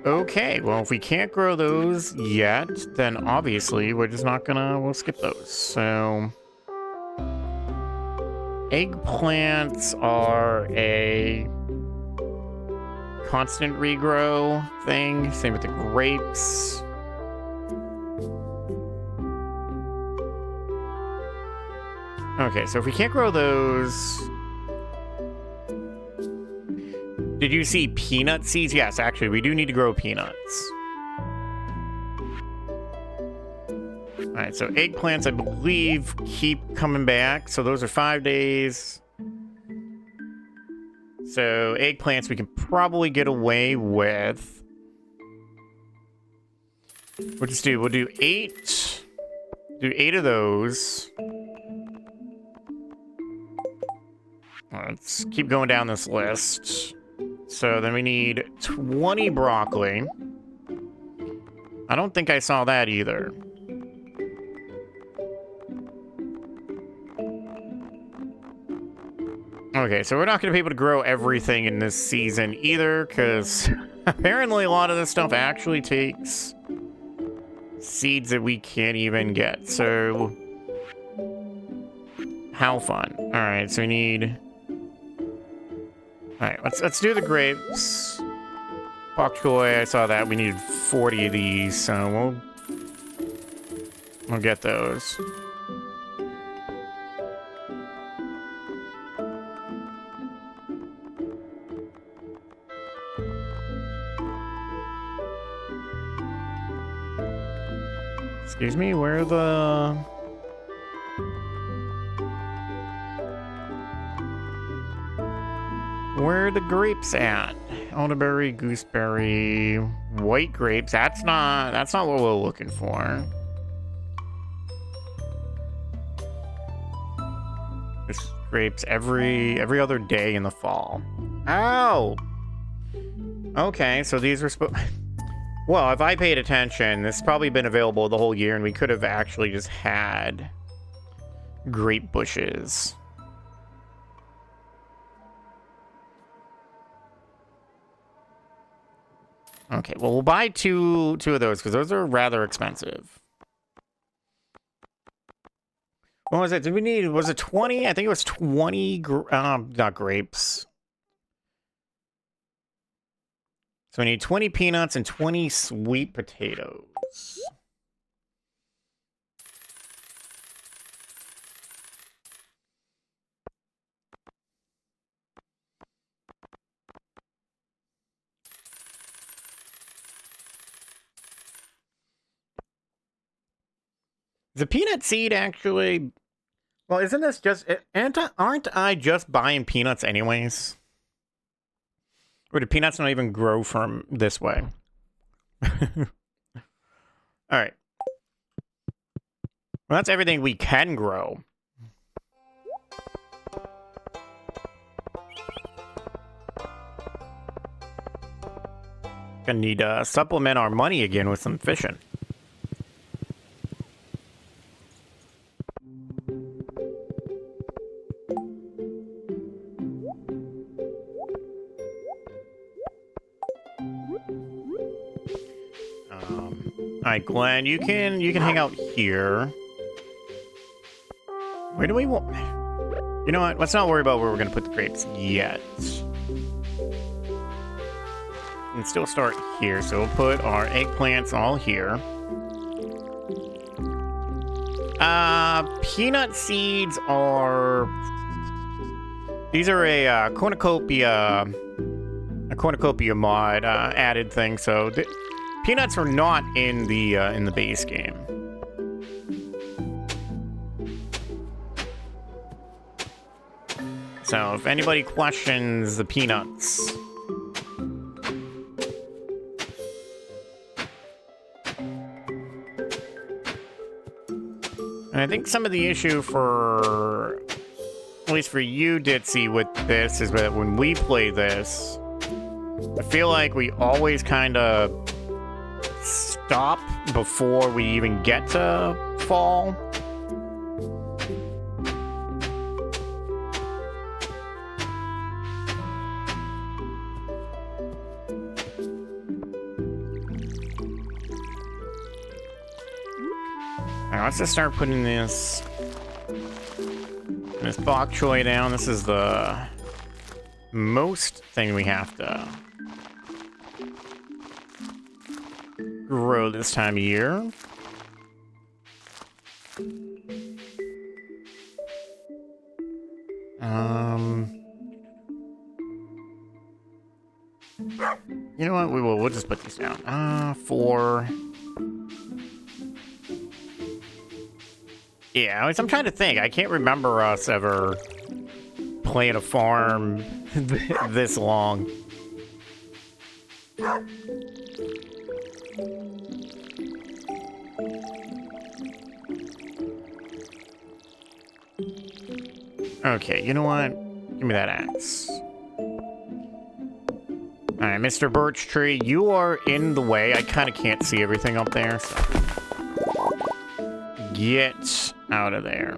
Okay, well, if we can't grow those yet, then obviously we're just not gonna, we'll skip those. So, eggplants are a constant regrow thing. Same with the grapes. Okay, so if we can't grow those... Did you see peanut seeds? Yes, actually, we do need to grow peanuts. Alright, so eggplants, I believe, keep coming back. So those are 5 days. So eggplants we can probably get away with. We'll do 8. Do 8 of those. Let's keep going down this list. So then we need 20 broccoli. I don't think I saw that either. Okay, so we're not going to be able to grow everything in this season either, because apparently a lot of this stuff actually takes seeds that we can't even get. So, how fun. Alright, so we need... Alright, let's do the grapes. Bok choy, I saw that. We need 40 of these, so we'll get those. Excuse me, where are the... Where are the grapes at? Elderberry, gooseberry, white grapes. That's not what we're looking for. There's grapes every other day in the fall. Ow! Okay, so these were supposed... Well, if I paid attention, this has probably been available the whole year, and we could have actually just had grape bushes. Okay, well, we'll buy two of those, because those are rather expensive. What was it? Did we need... Was it 20? I think it was 20... not grapes. So we need 20 peanuts and 20 sweet potatoes. The peanut seed actually... Well, isn't this just... Aren't I just buying peanuts anyways? Or do peanuts not even grow from this way? Alright. Well, that's everything we can grow. Gonna need to supplement our money again with some fishing. Alright, Glenn, you can hang out here. Where do we want... You know what? Let's not worry about where we're going to put the grapes yet. We can still start here, so we'll put our eggplants all here. Peanut seeds are... These are a Cournucopia mod added thing, so... Peanuts are not in the base game. So if anybody questions the peanuts, And I think some of the issue for, at least for you, Ditzy, with this is that when we play this, I feel like we always kind of stop before we even get to fall. Alright, let's just start putting this bok choy down. This is the most thing we have to grow this time of year. You know what? We'll just put these down. 4. Yeah, I'm trying to think. I can't remember us ever playing a farm this long. Okay, you know what? Give me that axe. Alright, Mr. Birch Tree, you are in the way. I kind of can't see everything up there, so... Get out of there.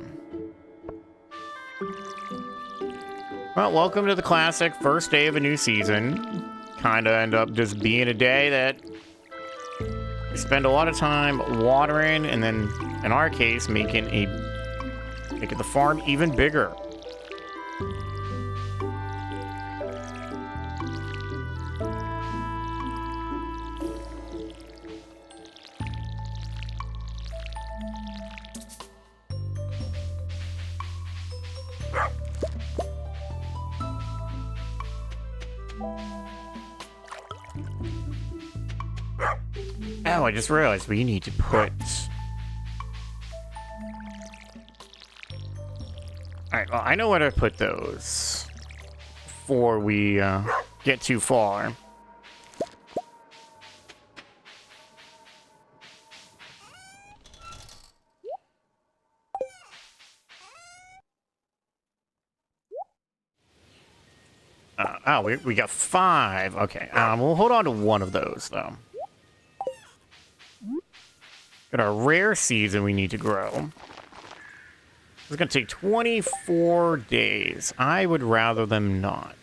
Well, welcome to the classic first day of a new season. Kinda end up just being a day that you spend a lot of time watering, and then, in our case, making the farm even bigger. Oh, I just realized we need to put... Alright, well, I know where to put those before we get too far. We got 5. Okay, we'll hold on to one of those, though. Got our rare seeds that we need to grow. It's going to take 24 days. I would rather them not.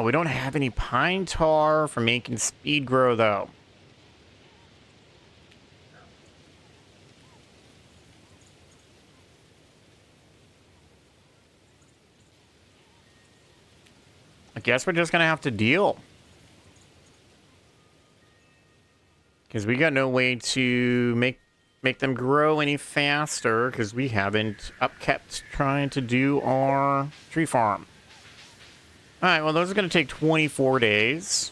We don't have any pine tar for making speed grow, though. I guess we're just going to have to deal. Because we got no way to make them grow any faster, because we haven't upkept trying to do our tree farm. Alright, well, those are going to take 24 days.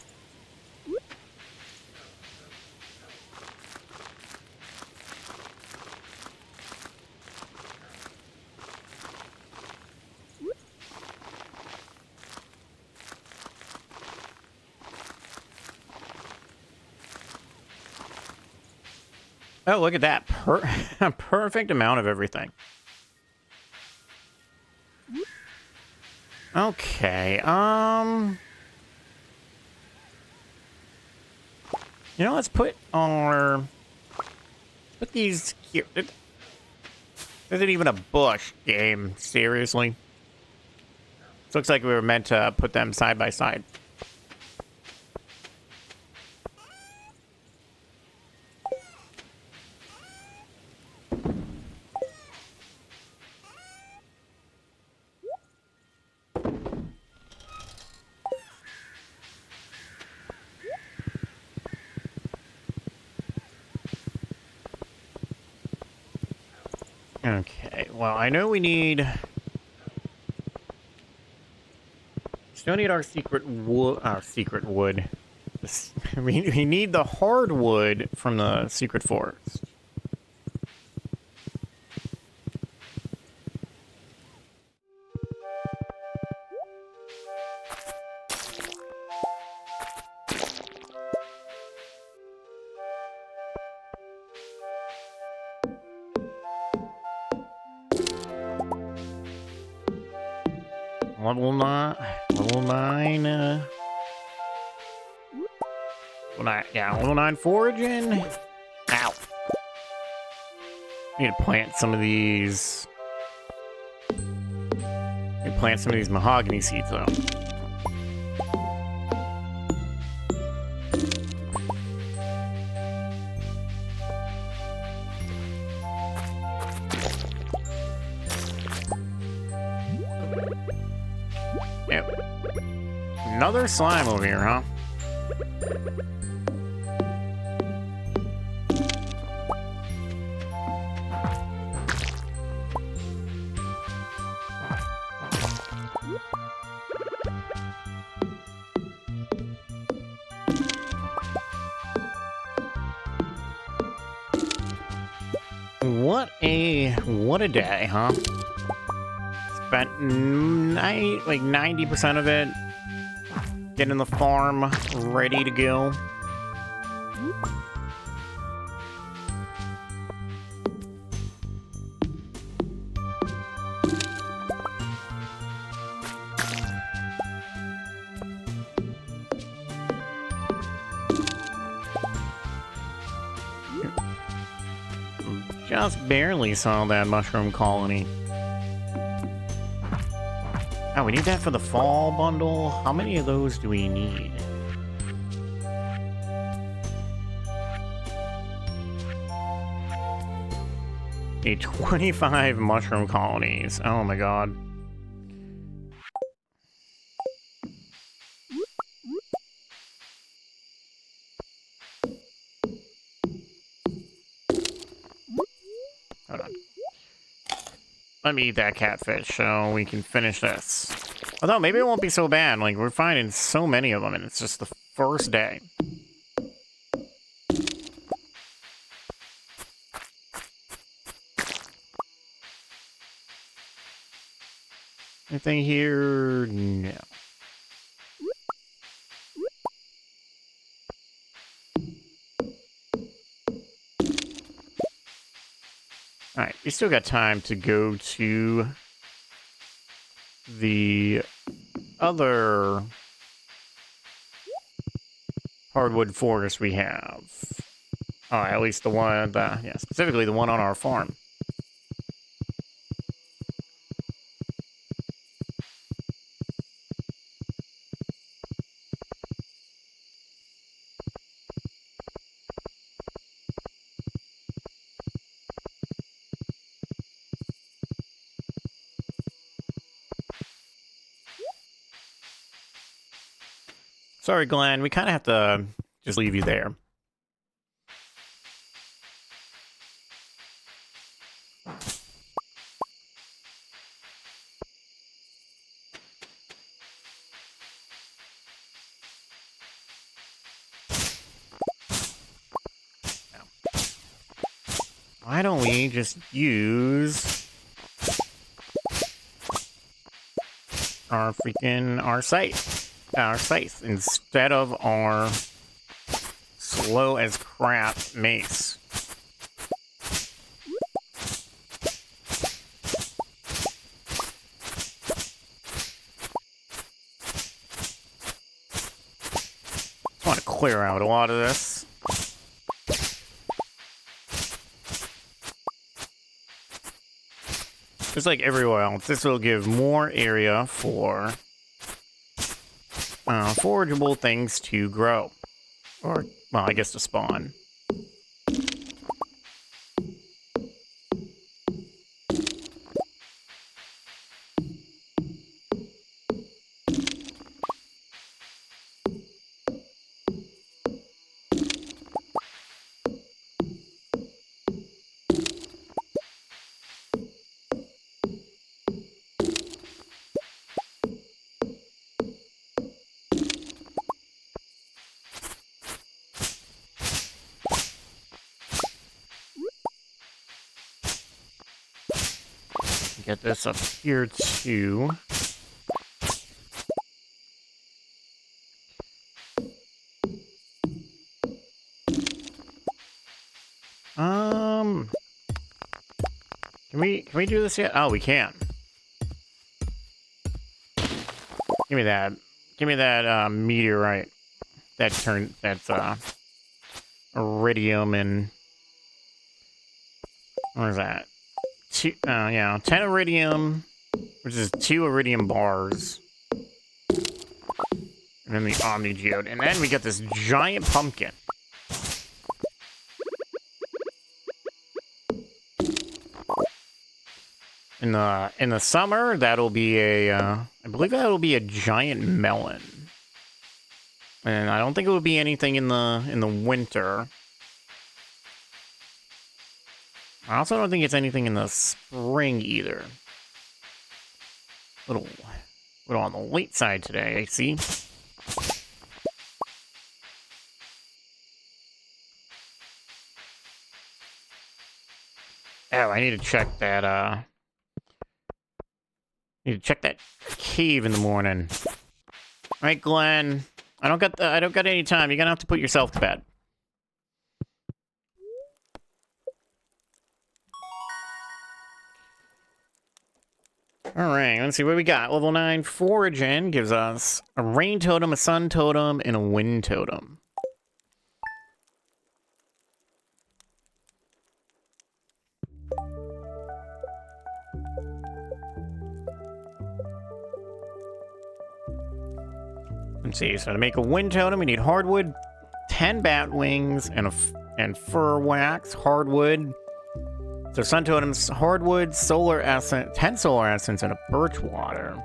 Oh, look at that. Perfect amount of everything. Okay, you know, let's put these here. There isn't even a bush, game. Seriously? This looks like we were meant to put them side by side. Okay, well, I know we need... Still need our secret wood. We need the hardwood from the secret forest. level 9, level 9, level 9 foraging. Ow. Need to plant some of these. Need to plant some of these mahogany seeds, though. Yep. Another slime over here, huh? What a day, huh? Spent like 90% of it getting the farm ready to go. Just barely saw that mushroom colony. Oh, we need that for the fall bundle. How many of those do we need? Need 25 mushroom colonies. Oh my god. Hold on. Let me eat that catfish so we can finish this. Although, maybe it won't be so bad. Like, we're finding so many of them, and it's just the first day. Anything here? No. Alright, we still got time to go to the other hardwood forest we have. Oh, at least the one, yeah, specifically the one on our farm. Sorry, Glenn, we kind of have to just leave you there. Why don't we just use our scythe instead of our slow as crap mace. Just want to clear out a lot of this. Just like everywhere else, this will give more area for forageable things to grow. Or, well, I guess to spawn. Get this up here too. Can we do this yet? Oh, we can. Give me that. Give me that meteorite. That's iridium and what is that? Yeah, 10 iridium, which is 2 iridium bars. And then the Omni Geode. And then we got this giant pumpkin. In the summer, that'll be I believe that'll be a giant melon. And I don't think it would be anything in the winter. I also don't think it's anything in the spring either. Little on the late side today, I see. Oh, I need to check that, need to check that cave in the morning. All right, Glenn. I don't got any time. You're gonna have to put yourself to bed. All right, let's see what we got. Level 9 foraging gives us a rain totem, a sun totem, and a wind totem. Let's see, so to make a wind totem, we need hardwood, 10 bat wings, and fur wax, hardwood. So sun totems, hardwood, solar essence, 10 solar essence, and a birch water.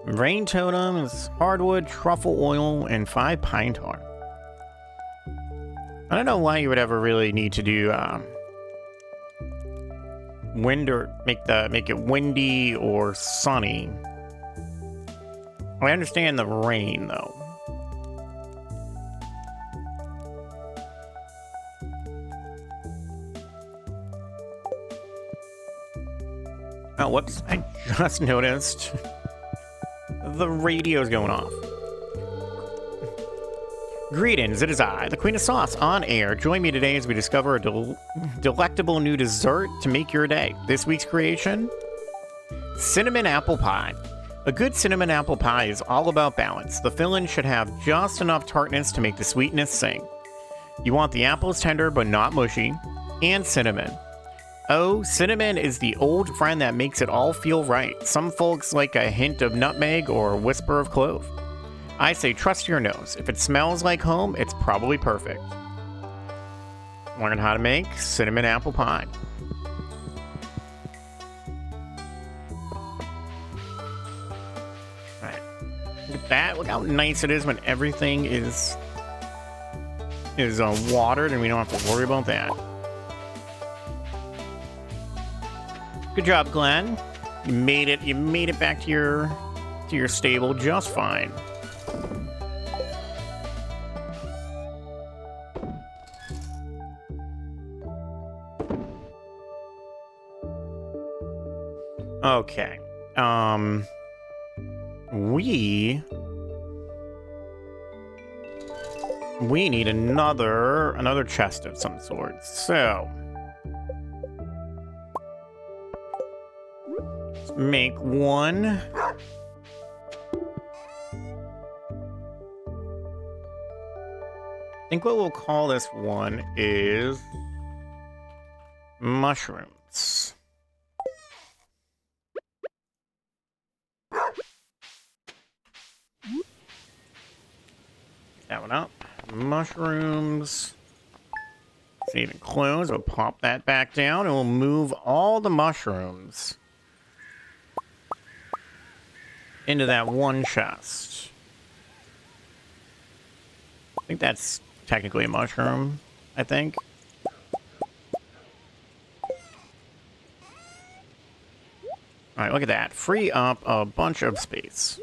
Rain totem is hardwood, truffle oil, and 5 pine tar. I don't know why you would ever really need to do wind or make it windy or sunny. I understand the rain, though. Oh, whoops. I just noticed the radio's going off. Greetings, it is I, the Queen of Sauce, on air. Join me today as we discover a delectable new dessert to make your day. This week's creation? Cinnamon apple pie. A good cinnamon apple pie is all about balance. The filling should have just enough tartness to make the sweetness sing. You want the apples tender but not mushy, and cinnamon. Oh, cinnamon is the old friend that makes it all feel right. Some folks like a hint of nutmeg or a whisper of clove. I say trust your nose. If it smells like home, it's probably perfect. Learn how to make cinnamon apple pie. Look at that. Look how nice it is when everything is watered and we don't have to worry about that. Good job, Glenn. You made it. You made it back to your stable just fine. Okay. We need another chest of some sort. So let's make one. I think what we'll call this one is mushrooms. That one up. Mushrooms. Save and close. We'll pop that back down and we'll move all the mushrooms into that one chest. I think that's technically a mushroom, I think. Alright, look at that. Free up a bunch of space.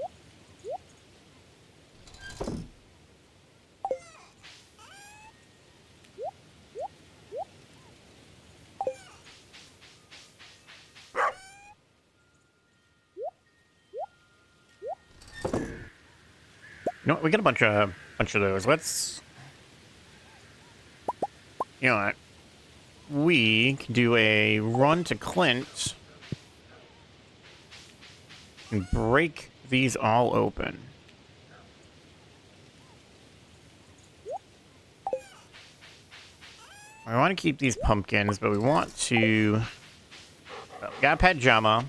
You know what? We got a bunch of those. Let's, you know what? We can do a run to Clint and break these all open. I want to keep these pumpkins, but we want to... Oh, we got pet Gemma.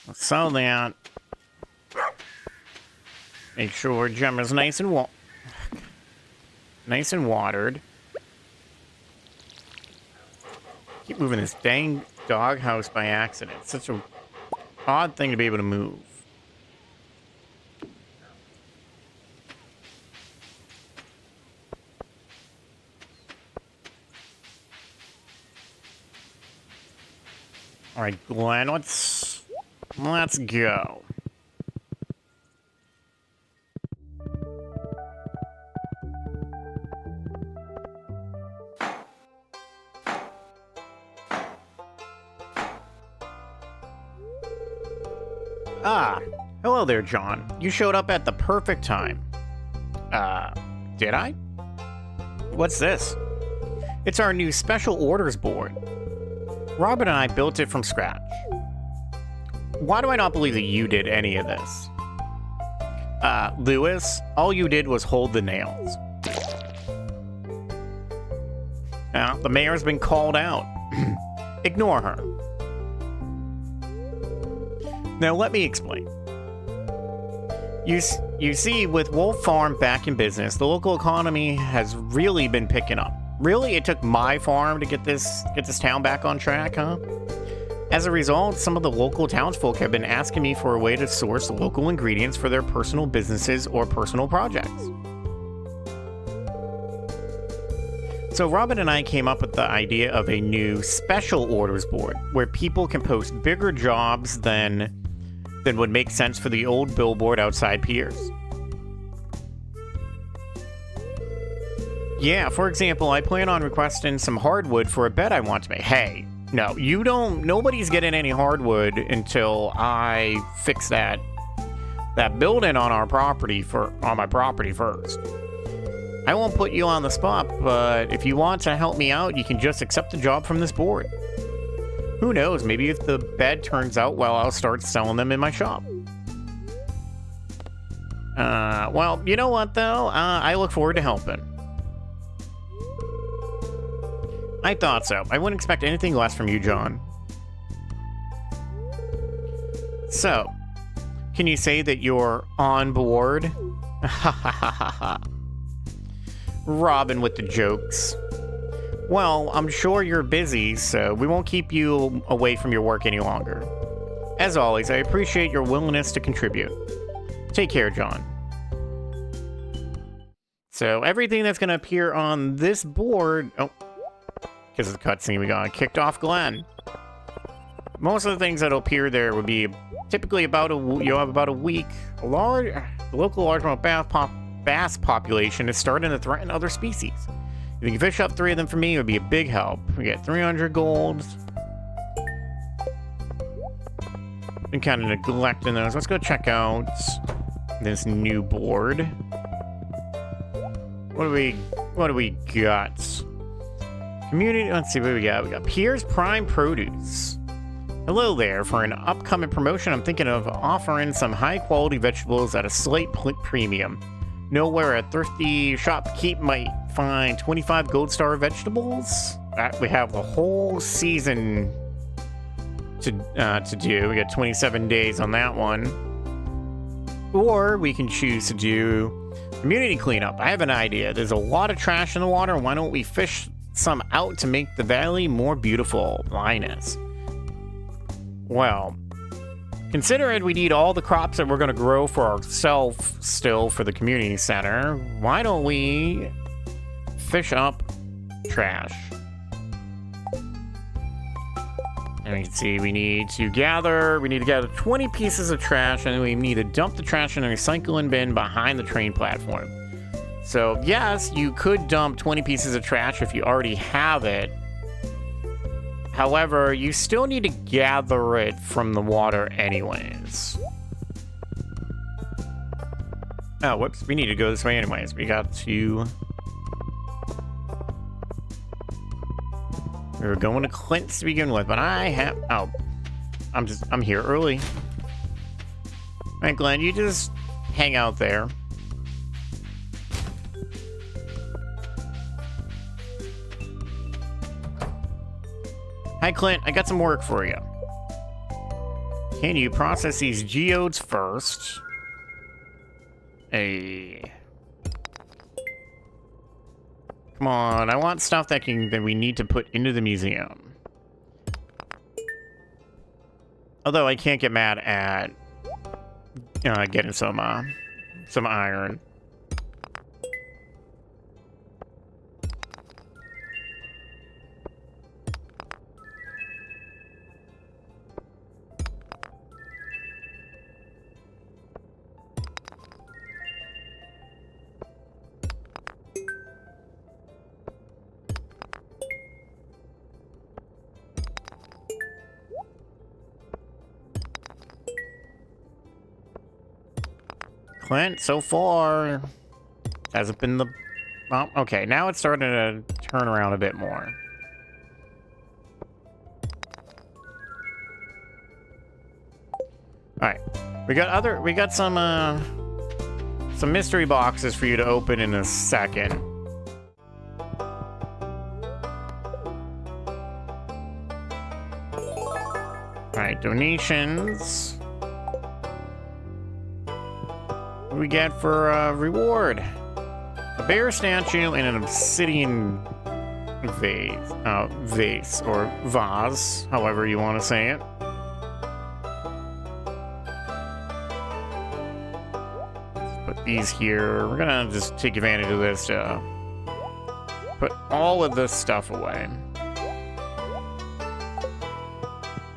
Let's sell that. Make sure Gemma's nice and watered. Keep moving this dang doghouse by accident. It's such a odd thing to be able to move. All right, Glenn, let's go. Ah, hello there, John. You showed up at the perfect time. Did I? What's this? It's our new special orders board. Robin and I built it from scratch. Why do I not believe that you did any of this? Lewis, all you did was hold the nails. The mayor's been called out. Ignore her. Now let me explain. You see, with Wolf Farm back in business, the local economy has really been picking up. Really, it took my farm to get this town back on track, huh? As a result, some of the local townsfolk have been asking me for a way to source local ingredients for their personal businesses or personal projects. So Robin and I came up with the idea of a new special orders board where people can post bigger jobs than would make sense for the old billboard outside Piers. Yeah, for example, I plan on requesting some hardwood for a bed I want to make. Hey, no, nobody's getting any hardwood until I fix that building on my property first. I won't put you on the spot, but if you want to help me out, you can just accept the job from this board. Who knows, maybe if the bed turns out well, I'll start selling them in my shop. Well, you know what though? I look forward to helping. I thought so. I wouldn't expect anything less from you, John. So, can you say that you're on board? Ha ha ha ha ha. Robin with the jokes. Well, I'm sure you're busy, so we won't keep you away from your work any longer. As always, I appreciate your willingness to contribute. Take care, John. So, everything that's going to appear on this board... Oh, because of the cutscene, we got kicked off Glenn. Most of the things that'll appear there would be typically you'll have about a week. The local largemouth bass population is starting to threaten other species. If you can fish up 3 of them for me, it would be a big help. We get 300 gold. Been kind of neglecting those. Let's go check out this new board. What do we got? Community, let's see what we got. We got Piers Prime Produce. Hello there. For an upcoming promotion, I'm thinking of offering some high-quality vegetables at a slight premium. Know where a thrifty shopkeep might find 25 gold star vegetables? We have the whole season to do. We got 27 days on that one. Or we can choose to do community cleanup. I have an idea. There's a lot of trash in the water. Why don't we fish some out to make the valley more beautiful? Linus. Well, considering we need all the crops that we're going to grow for ourselves still for the community center, why don't we fish up trash? And we can see we need to gather 20 pieces of trash, and then we need to dump the trash in a recycling bin behind the train platform. So yes, you could dump 20 pieces of trash if you already have it. However, you still need to gather it from the water anyways. Oh, whoops. We need to go this way anyways. We got to... We were going to Clint's to begin with, but I have... Oh. I'm here early. Alright, Glenn, you just hang out there. Hi, Clint. I got some work for you. Can you process these geodes first? Hey. Come on, I want stuff that we need to put into the museum. Although I can't get mad at getting some iron. Clint, so far, hasn't been the... Well, okay, now it's starting to turn around a bit more. Alright, we got some mystery boxes for you to open in a second. Alright, donations. What do we get for reward? A bear statue and an obsidian vase, or vase, however you want to say it. Let's put these here. We're gonna just take advantage of this to put all of this stuff away.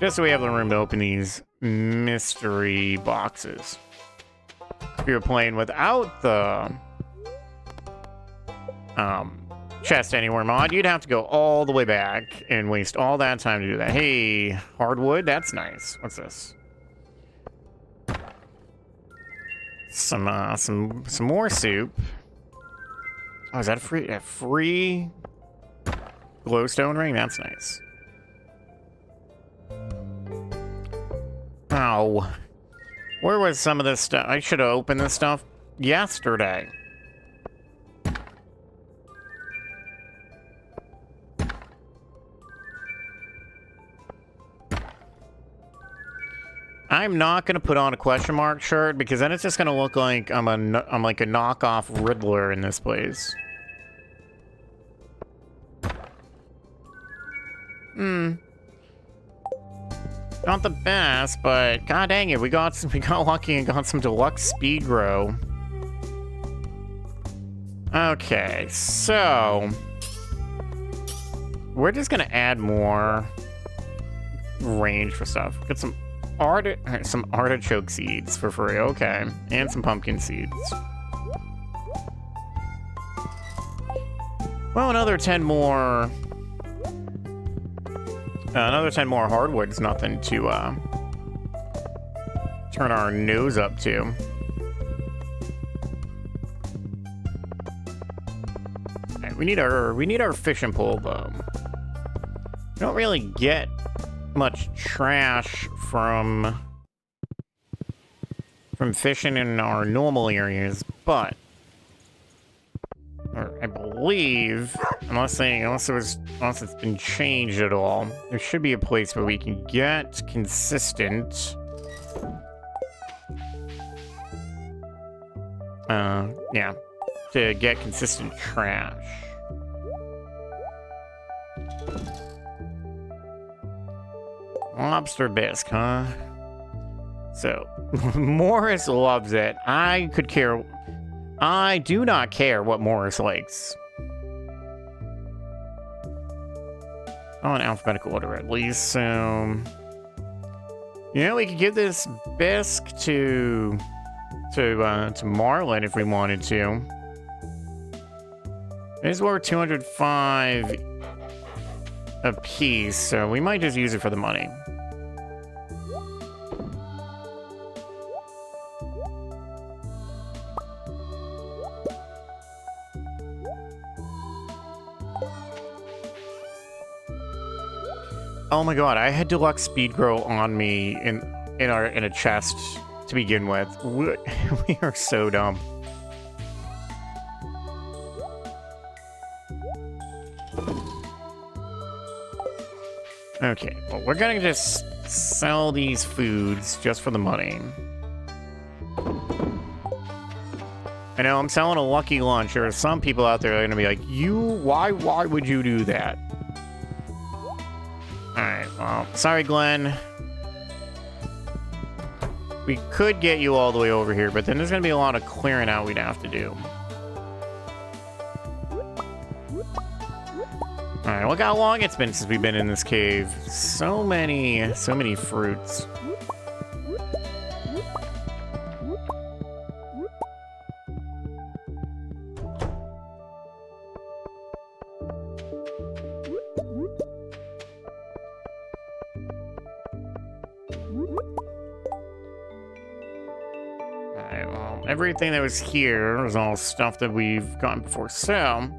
Just so we have the room to open these mystery boxes. If you're playing without the chest anywhere mod, you'd have to go all the way back and waste all that time to do that. Hey, hardwood, that's nice. What's this? Some more soup. Oh, is that a free glowstone ring? That's nice. Ow. Where was some of this stuff? I should have opened this stuff yesterday. I'm not gonna put on a question mark shirt because then it's just gonna look like I'm like a knockoff Riddler in this place. Not the best, but god dang it, we got lucky and got some deluxe speed grow. Okay, so we're just gonna add more range for stuff. Get some artichoke seeds for free, okay, and some pumpkin seeds. Well, another 10 more hardwood is nothing to turn our nose up to. Right, we need our fishing pole though. We don't really get much trash from fishing in our normal areas, but I believe, unless it's been changed at all, there should be a place where we can get consistent. Yeah, to get consistent trash. Lobster bisque, huh? So, Morris loves it. I do not care what Morris likes. Oh, in alphabetical order at least, so... You know, we could give this bisque to Marlin if we wanted to. It's worth 205 a piece, so we might just use it for the money. Oh my god, I had deluxe speed grow on me in a chest to begin with. We are so dumb. Okay, well, we're gonna just sell these foods just for the money. I know I'm selling a lucky lunch. There are some people out there that are gonna be like, why would you do that? Alright, well, sorry, Glenn. We could get you all the way over here, but then there's gonna be a lot of clearing out we'd have to do. Alright, look how long it's been since we've been in this cave. So many fruits. Alright, well, everything that was here was all stuff that we've gotten before, so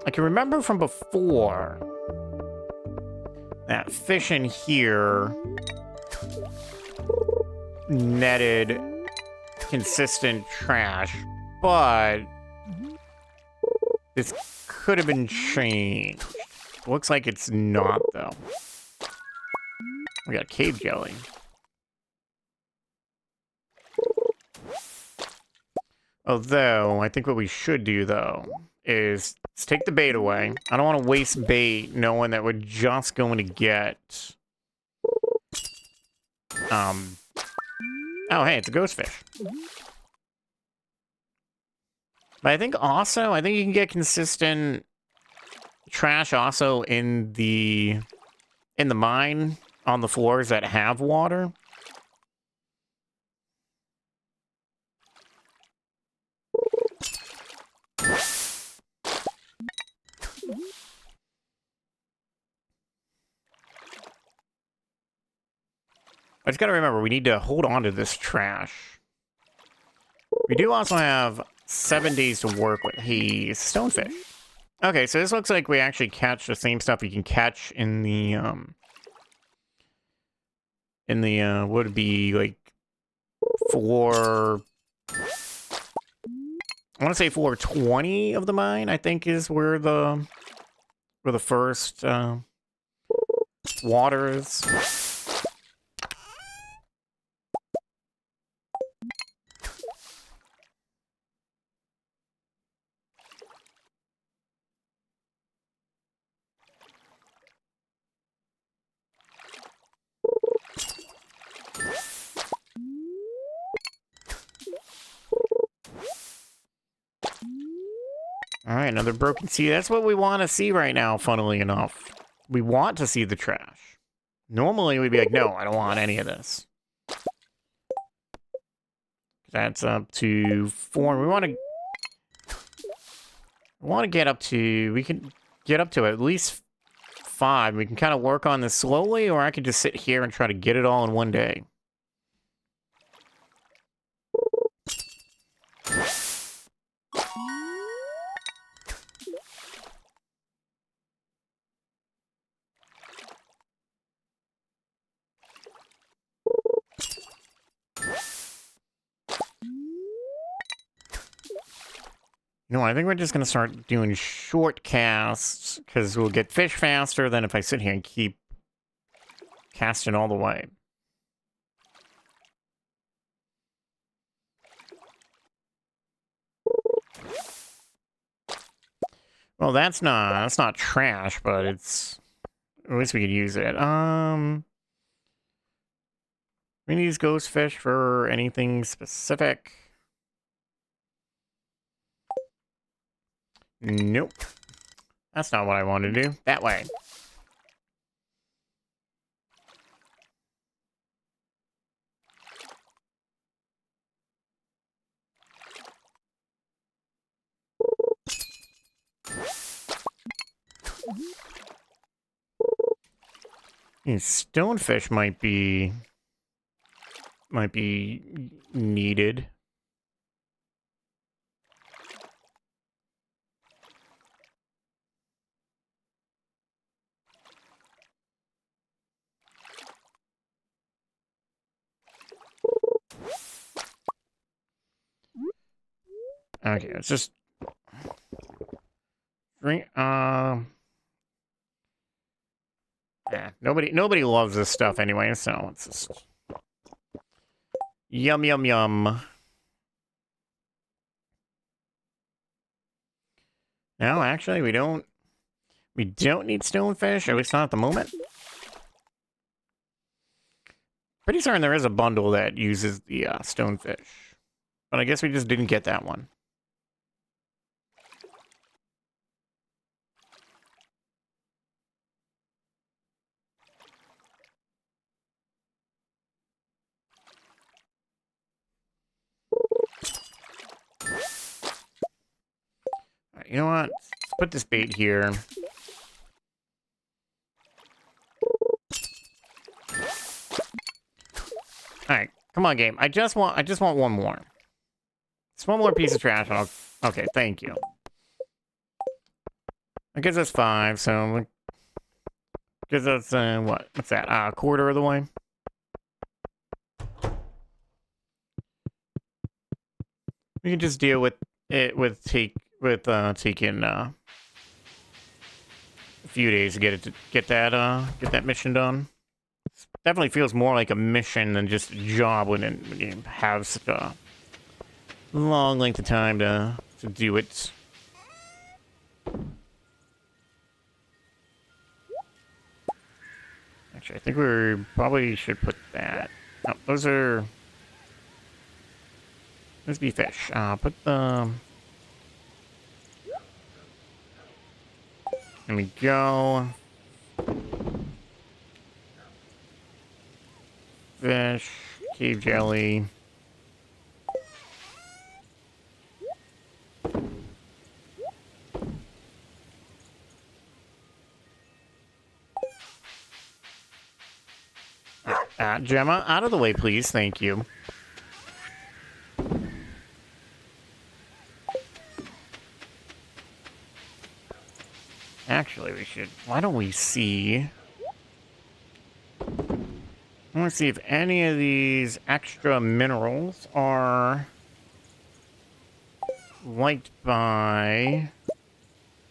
I can remember from before that fish in here netted consistent trash, but this could have been changed. Looks like it's not, though. We got cave jelly. Although, I think what we should do, though, is let's take the bait away. I don't want to waste bait knowing that we're just going to get... Oh, hey, it's a ghost fish. But I think also, I think you can get consistent trash also in the mine on the floors that have water. I just gotta remember, we need to hold on to this trash. We do also have 7 days to work with. Hey, stonefish. Okay, so this looks like we actually catch the same stuff you can catch in the, would it be, like, floor... I want to say floor 20 of the mine, I think, is where the first, water is. All right, another broken sea. That's what we want to see right now, funnily enough. We want to see the trash. Normally, we'd be like, no, I don't want any of this. That's up to 4. We want to get up to... We can get up to at least 5. We can kind of work on this slowly, or I could just sit here and try to get it all in one day. No, I think we're just going to start doing short casts, because we'll get fish faster than if I sit here and keep casting all the way. Well, that's not trash, but it's... At least we could use it. We need these ghost fish for anything specific. Nope. That's not what I want to do. That way. Stonefish might be needed. Okay, let's just drink. Yeah, nobody loves this stuff anyway, so it's just yum yum yum. No, actually, we don't need stonefish, at least not at the moment. Pretty certain there is a bundle that uses the stonefish, but I guess we just didn't get that one. All right, you know what? Let's put this bait here. All right, come on, game. I just want one more. Just one more piece of trash. And okay, thank you. I guess that's 5. So, because that's what? What's that? A quarter of the way. We can just deal with it taking a few days to get that mission done. Definitely feels more like a mission than just a job when you have such a long length of time to do it. Actually, I think we probably should put that. No, those be fish. Put the. There we go. Fish, cave jelly. Gemma, out of the way, please. Thank you. Actually, we should. Why don't we see? I want to see if any of these extra minerals are liked by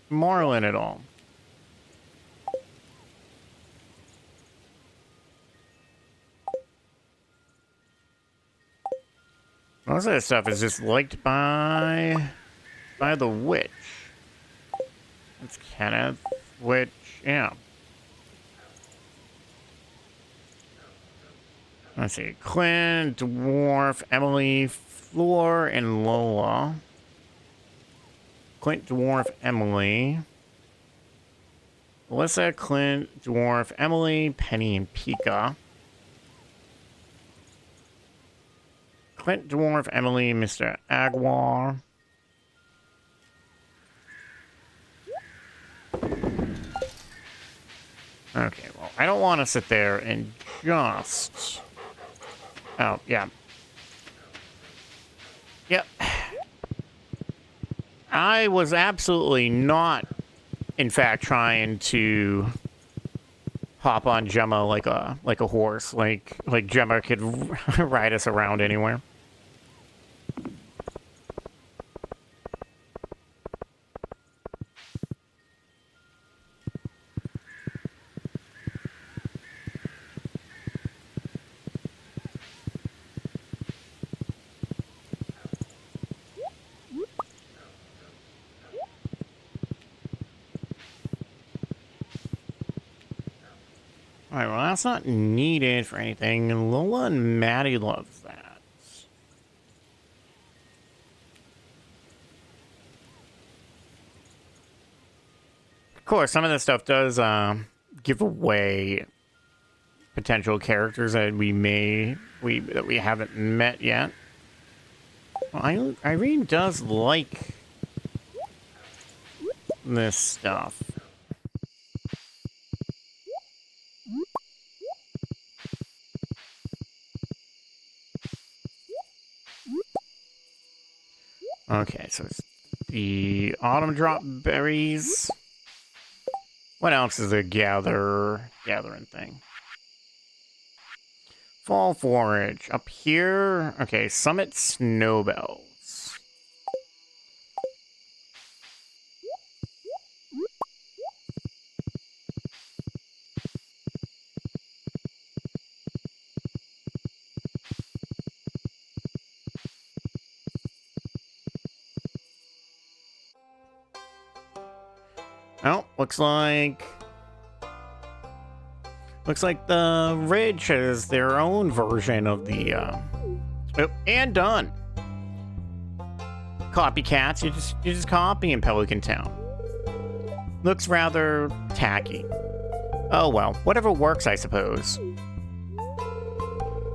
Marlin at all. Most of this stuff is just liked by the witch. That's Kenneth, witch, yeah. Let's see, Clint, Dwarf, Emily, Floor, and Lola. Clint, Dwarf, Emily. Alyssa, Clint, Dwarf, Emily, Penny, and Pika. Clint, Dwarf, Emily, Mr. Aguar. Okay, well, I don't want to sit there and just... Oh, yeah. Yep. I was absolutely not, in fact, trying to hop on Gemma like a horse. Like Gemma could ride us around anywhere. Alright, well, that's not needed for anything. Lola and Maddie loves that. Of course, some of this stuff does give away potential characters that we haven't met yet. Well, Irene does like this stuff. Okay, so it's the autumn drop berries. What else is a gathering thing? Fall forage. Up here, okay, summit snowbells. Oh, looks like the Ridge has their own version of the oh, and done. Copycats, you're just copying Pelican Town. Looks rather tacky. Oh well, whatever works, I suppose.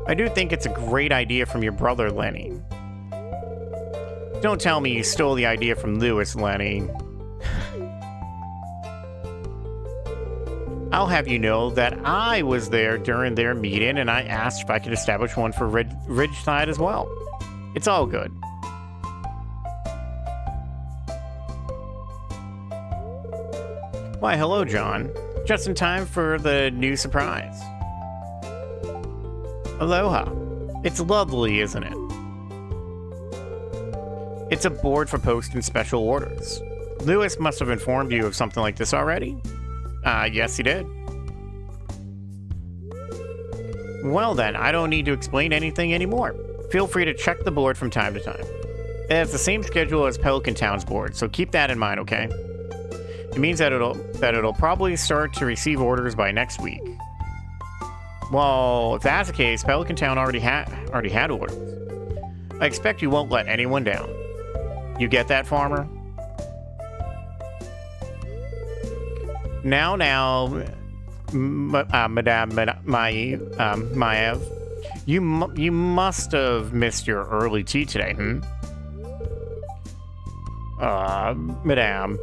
I do think it's a great idea from your brother, Lenny. Don't tell me you stole the idea from Lewis, Lenny. I'll have you know that I was there during their meeting and I asked if I could establish one for Ridgeside as well. It's all good. Why, hello, John. Just in time for the new surprise. Aloha. It's lovely, isn't it? It's a board for posting special orders. Lewis must have informed you of something like this already. Yes, he did. Well then, I don't need to explain anything anymore. Feel free to check the board from time to time. It has the same schedule as Pelican Town's board, so keep that in mind, okay? It means that it'll probably start to receive orders by next week. Well, if that's the case, Pelican Town already had orders. I expect you won't let anyone down. You get that, farmer? Now, Madame Maev, you must have missed your early tea today, Madame.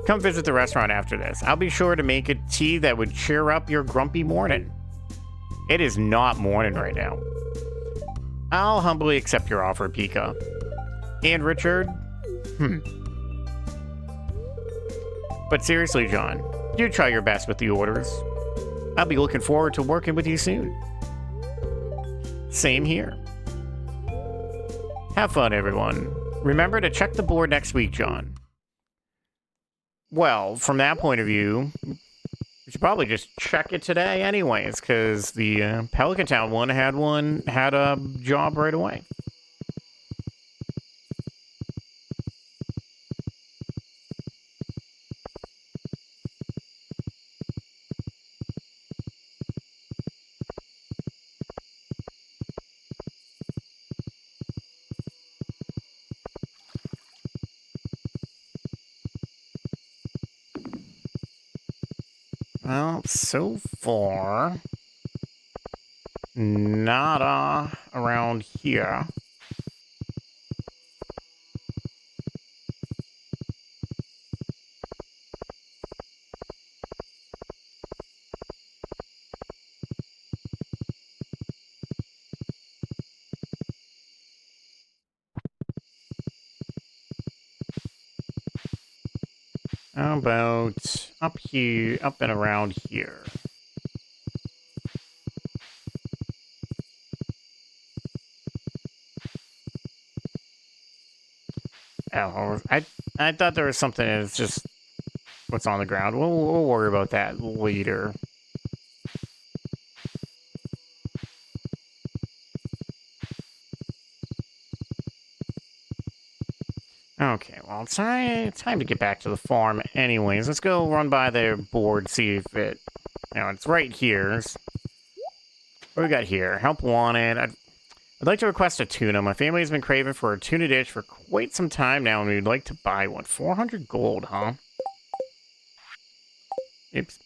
Come visit the restaurant after this. I'll be sure to make a tea that would cheer up your grumpy morning. It is not morning right now. I'll humbly accept your offer, Pika. And Richard? But seriously, John, do try your best with the orders. I'll be looking forward to working with you soon. Same here. Have fun, everyone. Remember to check the board next week, John. Well, from that point of view, we should probably just check it today anyways, because the Pelican Town one had a job right away. Well, so far, nada around here. How about up here, up and around here? Oh, I thought there was something that's just what's on the ground. We'll worry about that later. Okay, well, it's time to get back to the farm anyways. Let's go run by their board, see if it... it's right here. What do we got here? Help wanted. I'd like to request a tuna. My family has been craving for a tuna dish for quite some time now, and we'd like to buy one. 400 gold, huh? Oops.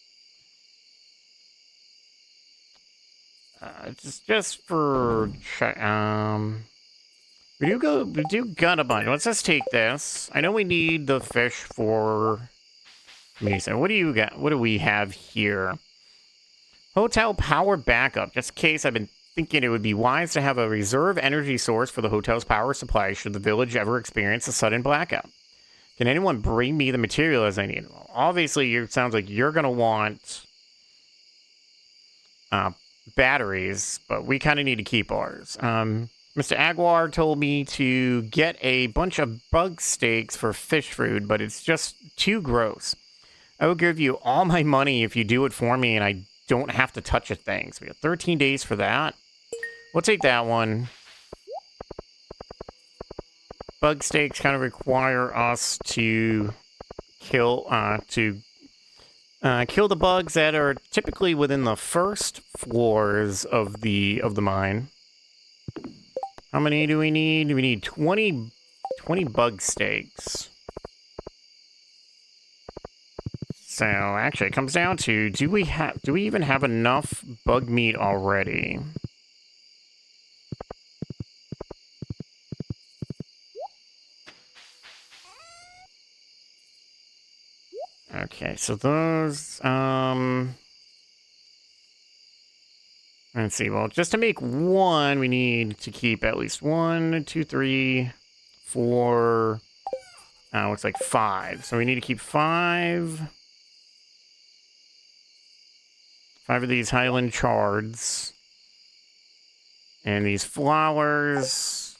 Just for... We do got a bunch. Let's just take this. I know we need the fish for Mesa. What do you got? What do we have here? Hotel power backup. Just in case, I've been thinking it would be wise to have a reserve energy source for the hotel's power supply should the village ever experience a sudden blackout. Can anyone bring me the materials I need? Well, obviously, it sounds like you're going to want batteries, but we kind of need to keep ours. Mr. Aguar told me to get a bunch of bug steaks for fish food, but it's just too gross. I will give you all my money if you do it for me and I don't have to touch a thing. So we got 13 days for that. We'll take that one. Bug steaks kind of require us to kill kill the bugs that are typically within the first floors of the mine. How many do we need? We need 20 bug steaks. So actually, it comes down to do we even have enough bug meat already? Okay, so those let's see. Well, just to make one, we need to keep at least 1, 2, 3, 4. Looks like 5. So we need to keep 5 of these Highland Chards. And these flowers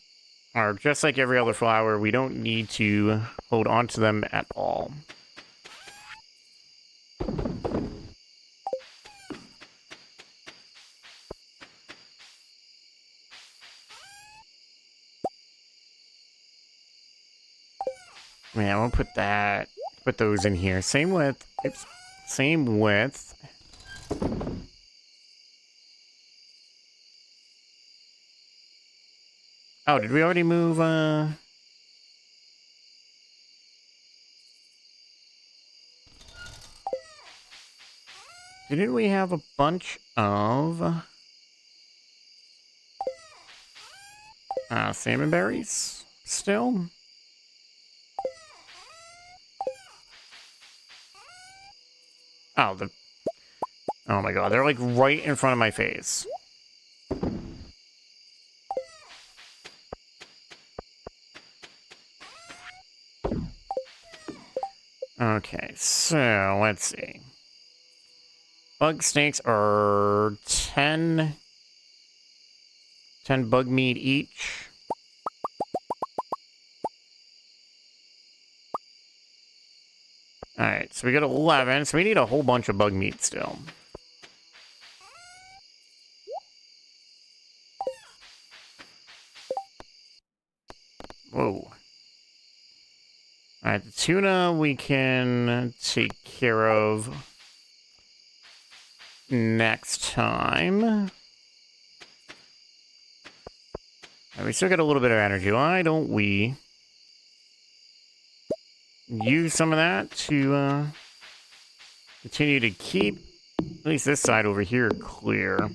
are just like every other flower. We don't need to hold on to them at all. Yeah, we'll put those in here. Same with, oh, did we already move, didn't we have a bunch of, salmon berries still? Oh, oh my god, they're like right in front of my face. Okay, so let's see. Bug snakes are 10 bug meat each. Alright, so we got 11, so we need a whole bunch of bug meat still. Whoa. Alright, the tuna we can take care of next time. And we still got a little bit of energy. Why don't we use some of that to continue to keep at least this side over here clear.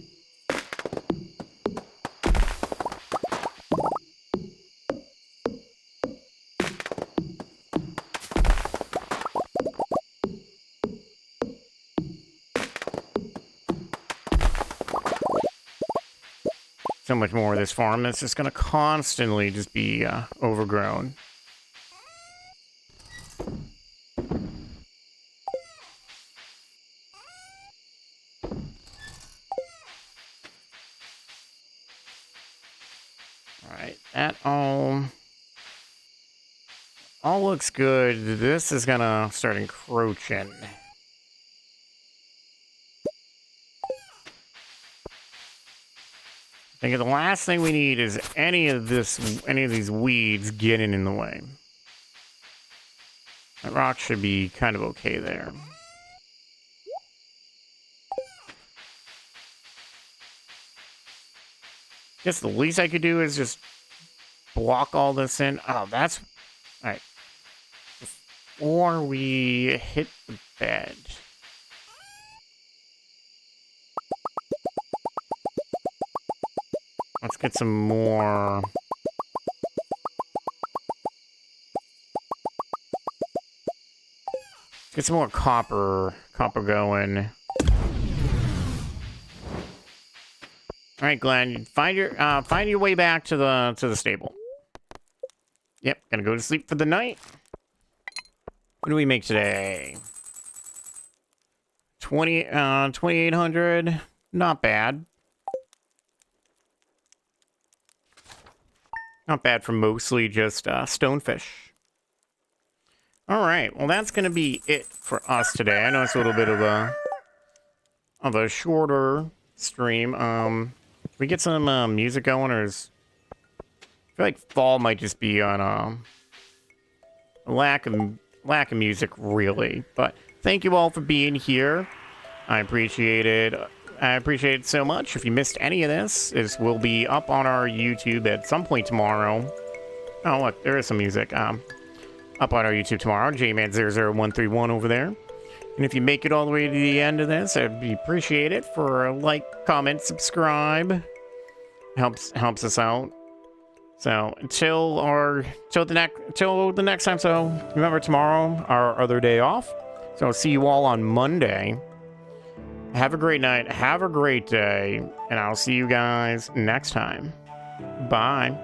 So much more of this farm that's just going to constantly just be overgrown. Alright, that all looks good. This is going to start encroaching. I think the last thing we need is any of these weeds getting in the way. That rock should be kind of okay there. Guess the least I could do is just block all this in. Oh, that's... Alright. Before we hit the bed... Let's get some more... Get some more copper going. All right, Glenn, find your way back to the stable. Yep, gonna go to sleep for the night. What do we make today? 2,800. Not bad. Not bad for mostly just stonefish. All right, well that's gonna be it for us today. I know it's a little bit of a shorter stream. Can we get some music going, or is... I feel like fall might just be on a lack of lack of music, really. But thank you all for being here. I appreciate it. I appreciate it so much. If you missed any of this, this will be up on our YouTube at some point tomorrow. Oh, look, there is some music. Up on our YouTube tomorrow, JMan00131 over there. And if you make it all the way to the end of this, I'd appreciate it for a like, comment, subscribe. Helps us out. So until the next time. So remember, tomorrow our other day off. So I'll see you all on Monday. Have a great night. Have a great day, and I'll see you guys next time. Bye.